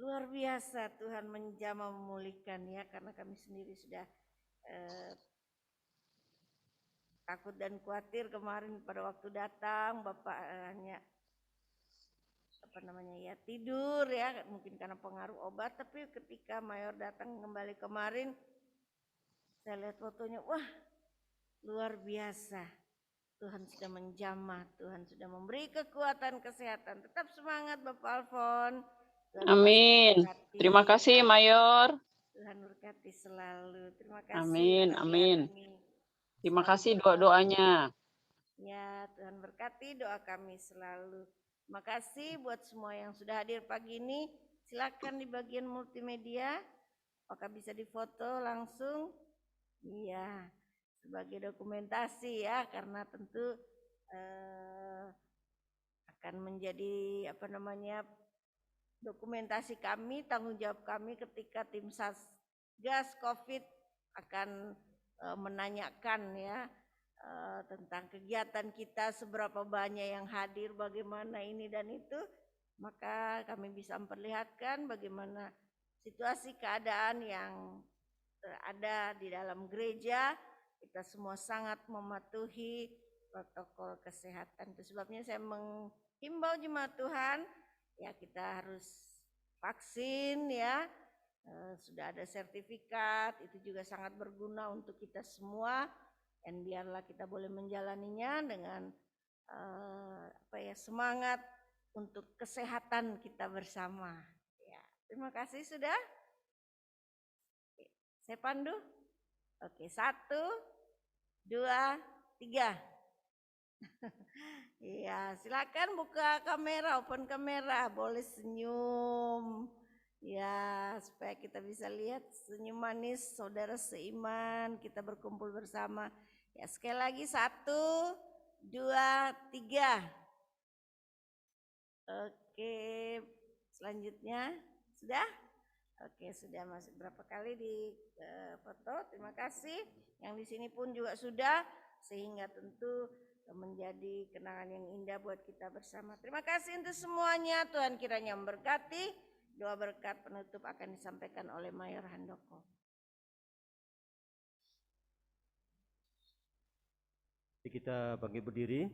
luar biasa Tuhan menjamah memulihkan ya, karena kami sendiri sudah takut dan khawatir kemarin pada waktu datang Bapak hanya tidur ya, mungkin karena pengaruh obat. Tapi ketika Mayor datang kembali kemarin, saya lihat fotonya, wah luar biasa. Tuhan sudah menjamah, Tuhan sudah memberi kekuatan kesehatan. Tetap semangat Bapak Alfon. Amin. Terima kasih Mayor. Tuhan berkati selalu. Terima kasih. Amin, amin. Terima kasih doa-doanya. Ya, Tuhan berkati doa kami selalu. Terima kasih buat semua yang sudah hadir pagi ini. Silakan di bagian multimedia. Apakah bisa difoto langsung? Iya, sebagai dokumentasi ya, karena tentu akan menjadi dokumentasi kami, tanggung jawab kami ketika tim Satgas COVID akan menanyakan ya tentang kegiatan kita, seberapa banyak yang hadir, bagaimana ini dan itu, maka kami bisa memperlihatkan bagaimana situasi keadaan yang ada di dalam gereja. Kita semua sangat mematuhi protokol kesehatan. Itu sebabnya saya menghimbau jemaat Tuhan, ya kita harus vaksin ya. Sudah ada sertifikat, itu juga sangat berguna untuk kita semua. Dan biarlah kita boleh menjalaninya dengan semangat untuk kesehatan kita bersama. Ya, terima kasih sudah. Saya pandu. Oke, 1, 2, 3. Iya, silakan buka kamera, open kamera, boleh senyum. Ya, supaya kita bisa lihat senyum manis saudara seiman, kita berkumpul bersama. Ya, sekali lagi 1, 2, 3. Oke, selanjutnya sudah? Oke, sudah masuk berapa kali di foto. Terima kasih. Yang di sini pun juga sudah, sehingga tentu menjadi kenangan yang indah buat kita bersama. Terima kasih untuk semuanya. Tuhan kiranya memberkati. Doa berkat penutup akan disampaikan oleh Mayor Handoko. Kita bangkit berdiri,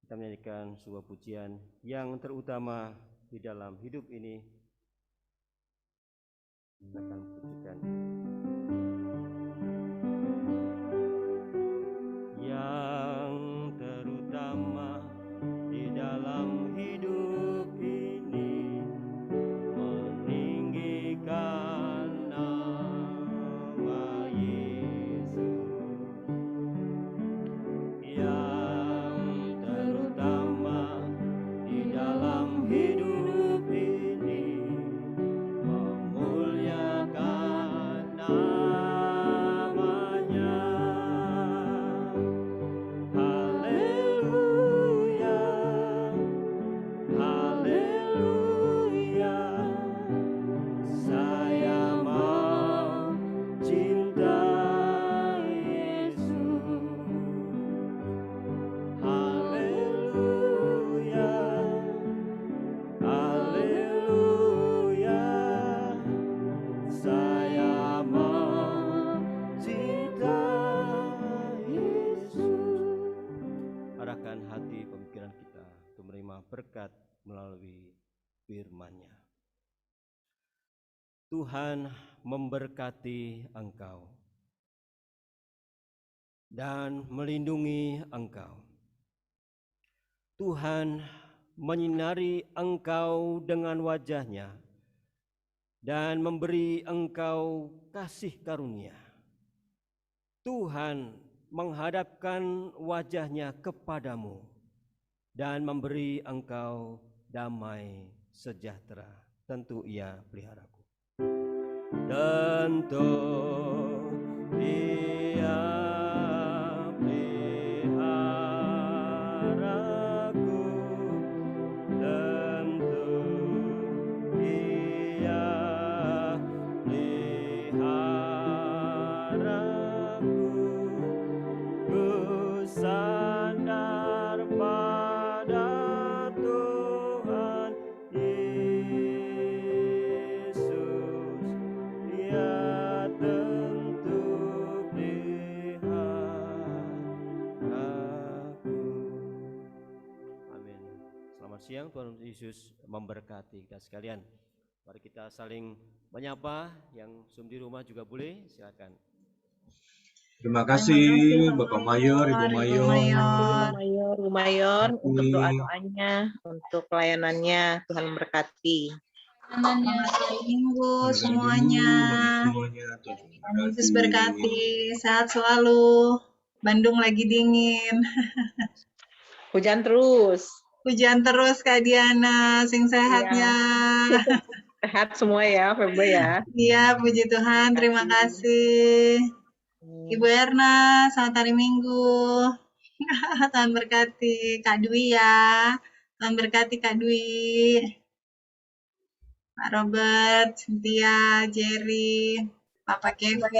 kita menyanyikan sebuah pujian yang terutama di dalam hidup ini. Kita akan pujikan yang terutama di dalam hidup ini, meninggikan nama Yesus. Yang terutama di dalam hidup ini, memuliakan namanya. Haleluya, haleluya, saya mau cinta Yesus. Haleluya, haleluya, saya mau cinta Yesus. Arahkan hati pemikiran kita untuk menerima berkat melalui firman-Nya. Tuhan memberkati engkau dan melindungi engkau. Tuhan menyinari engkau dengan wajah-Nya dan memberi engkau kasih karunia. Tuhan menghadapkan wajah-Nya kepadamu dan memberi engkau damai sejahtera. Tentu Ia peliharaku. Tentu Ia peliharaku. Tentu Ia peliharaku. Ku sandar pada Tuhan Yesus, Dia tentu peliharaku. Amin. Selamat siang, Tuhan Yesus memberkati kita sekalian. Mari kita saling menyapa, yang Zoom di rumah juga boleh, silakan. Terima kasih Bapak Mayor, Ibu Mayor. Bu Mayor untuk doa-doanya, untuk pelayanannya. Tuhan memberkati. Selamat hari Minggu semuanya. Tuhan Yesus berkati. Sehat selalu. Bandung lagi dingin. Hujan terus. Hujan terus Kak Diana. Sing sehatnya. Sehat semua ya, Febe ya. Iya, puji Tuhan. Terima kasih. Ibu Erna, selamat hari Minggu. Tuhan berkati. Kak Dwi ya. Tuhan berkati Kak Dwi. Pak Robert, Cynthia, Jerry, Papa Kevin.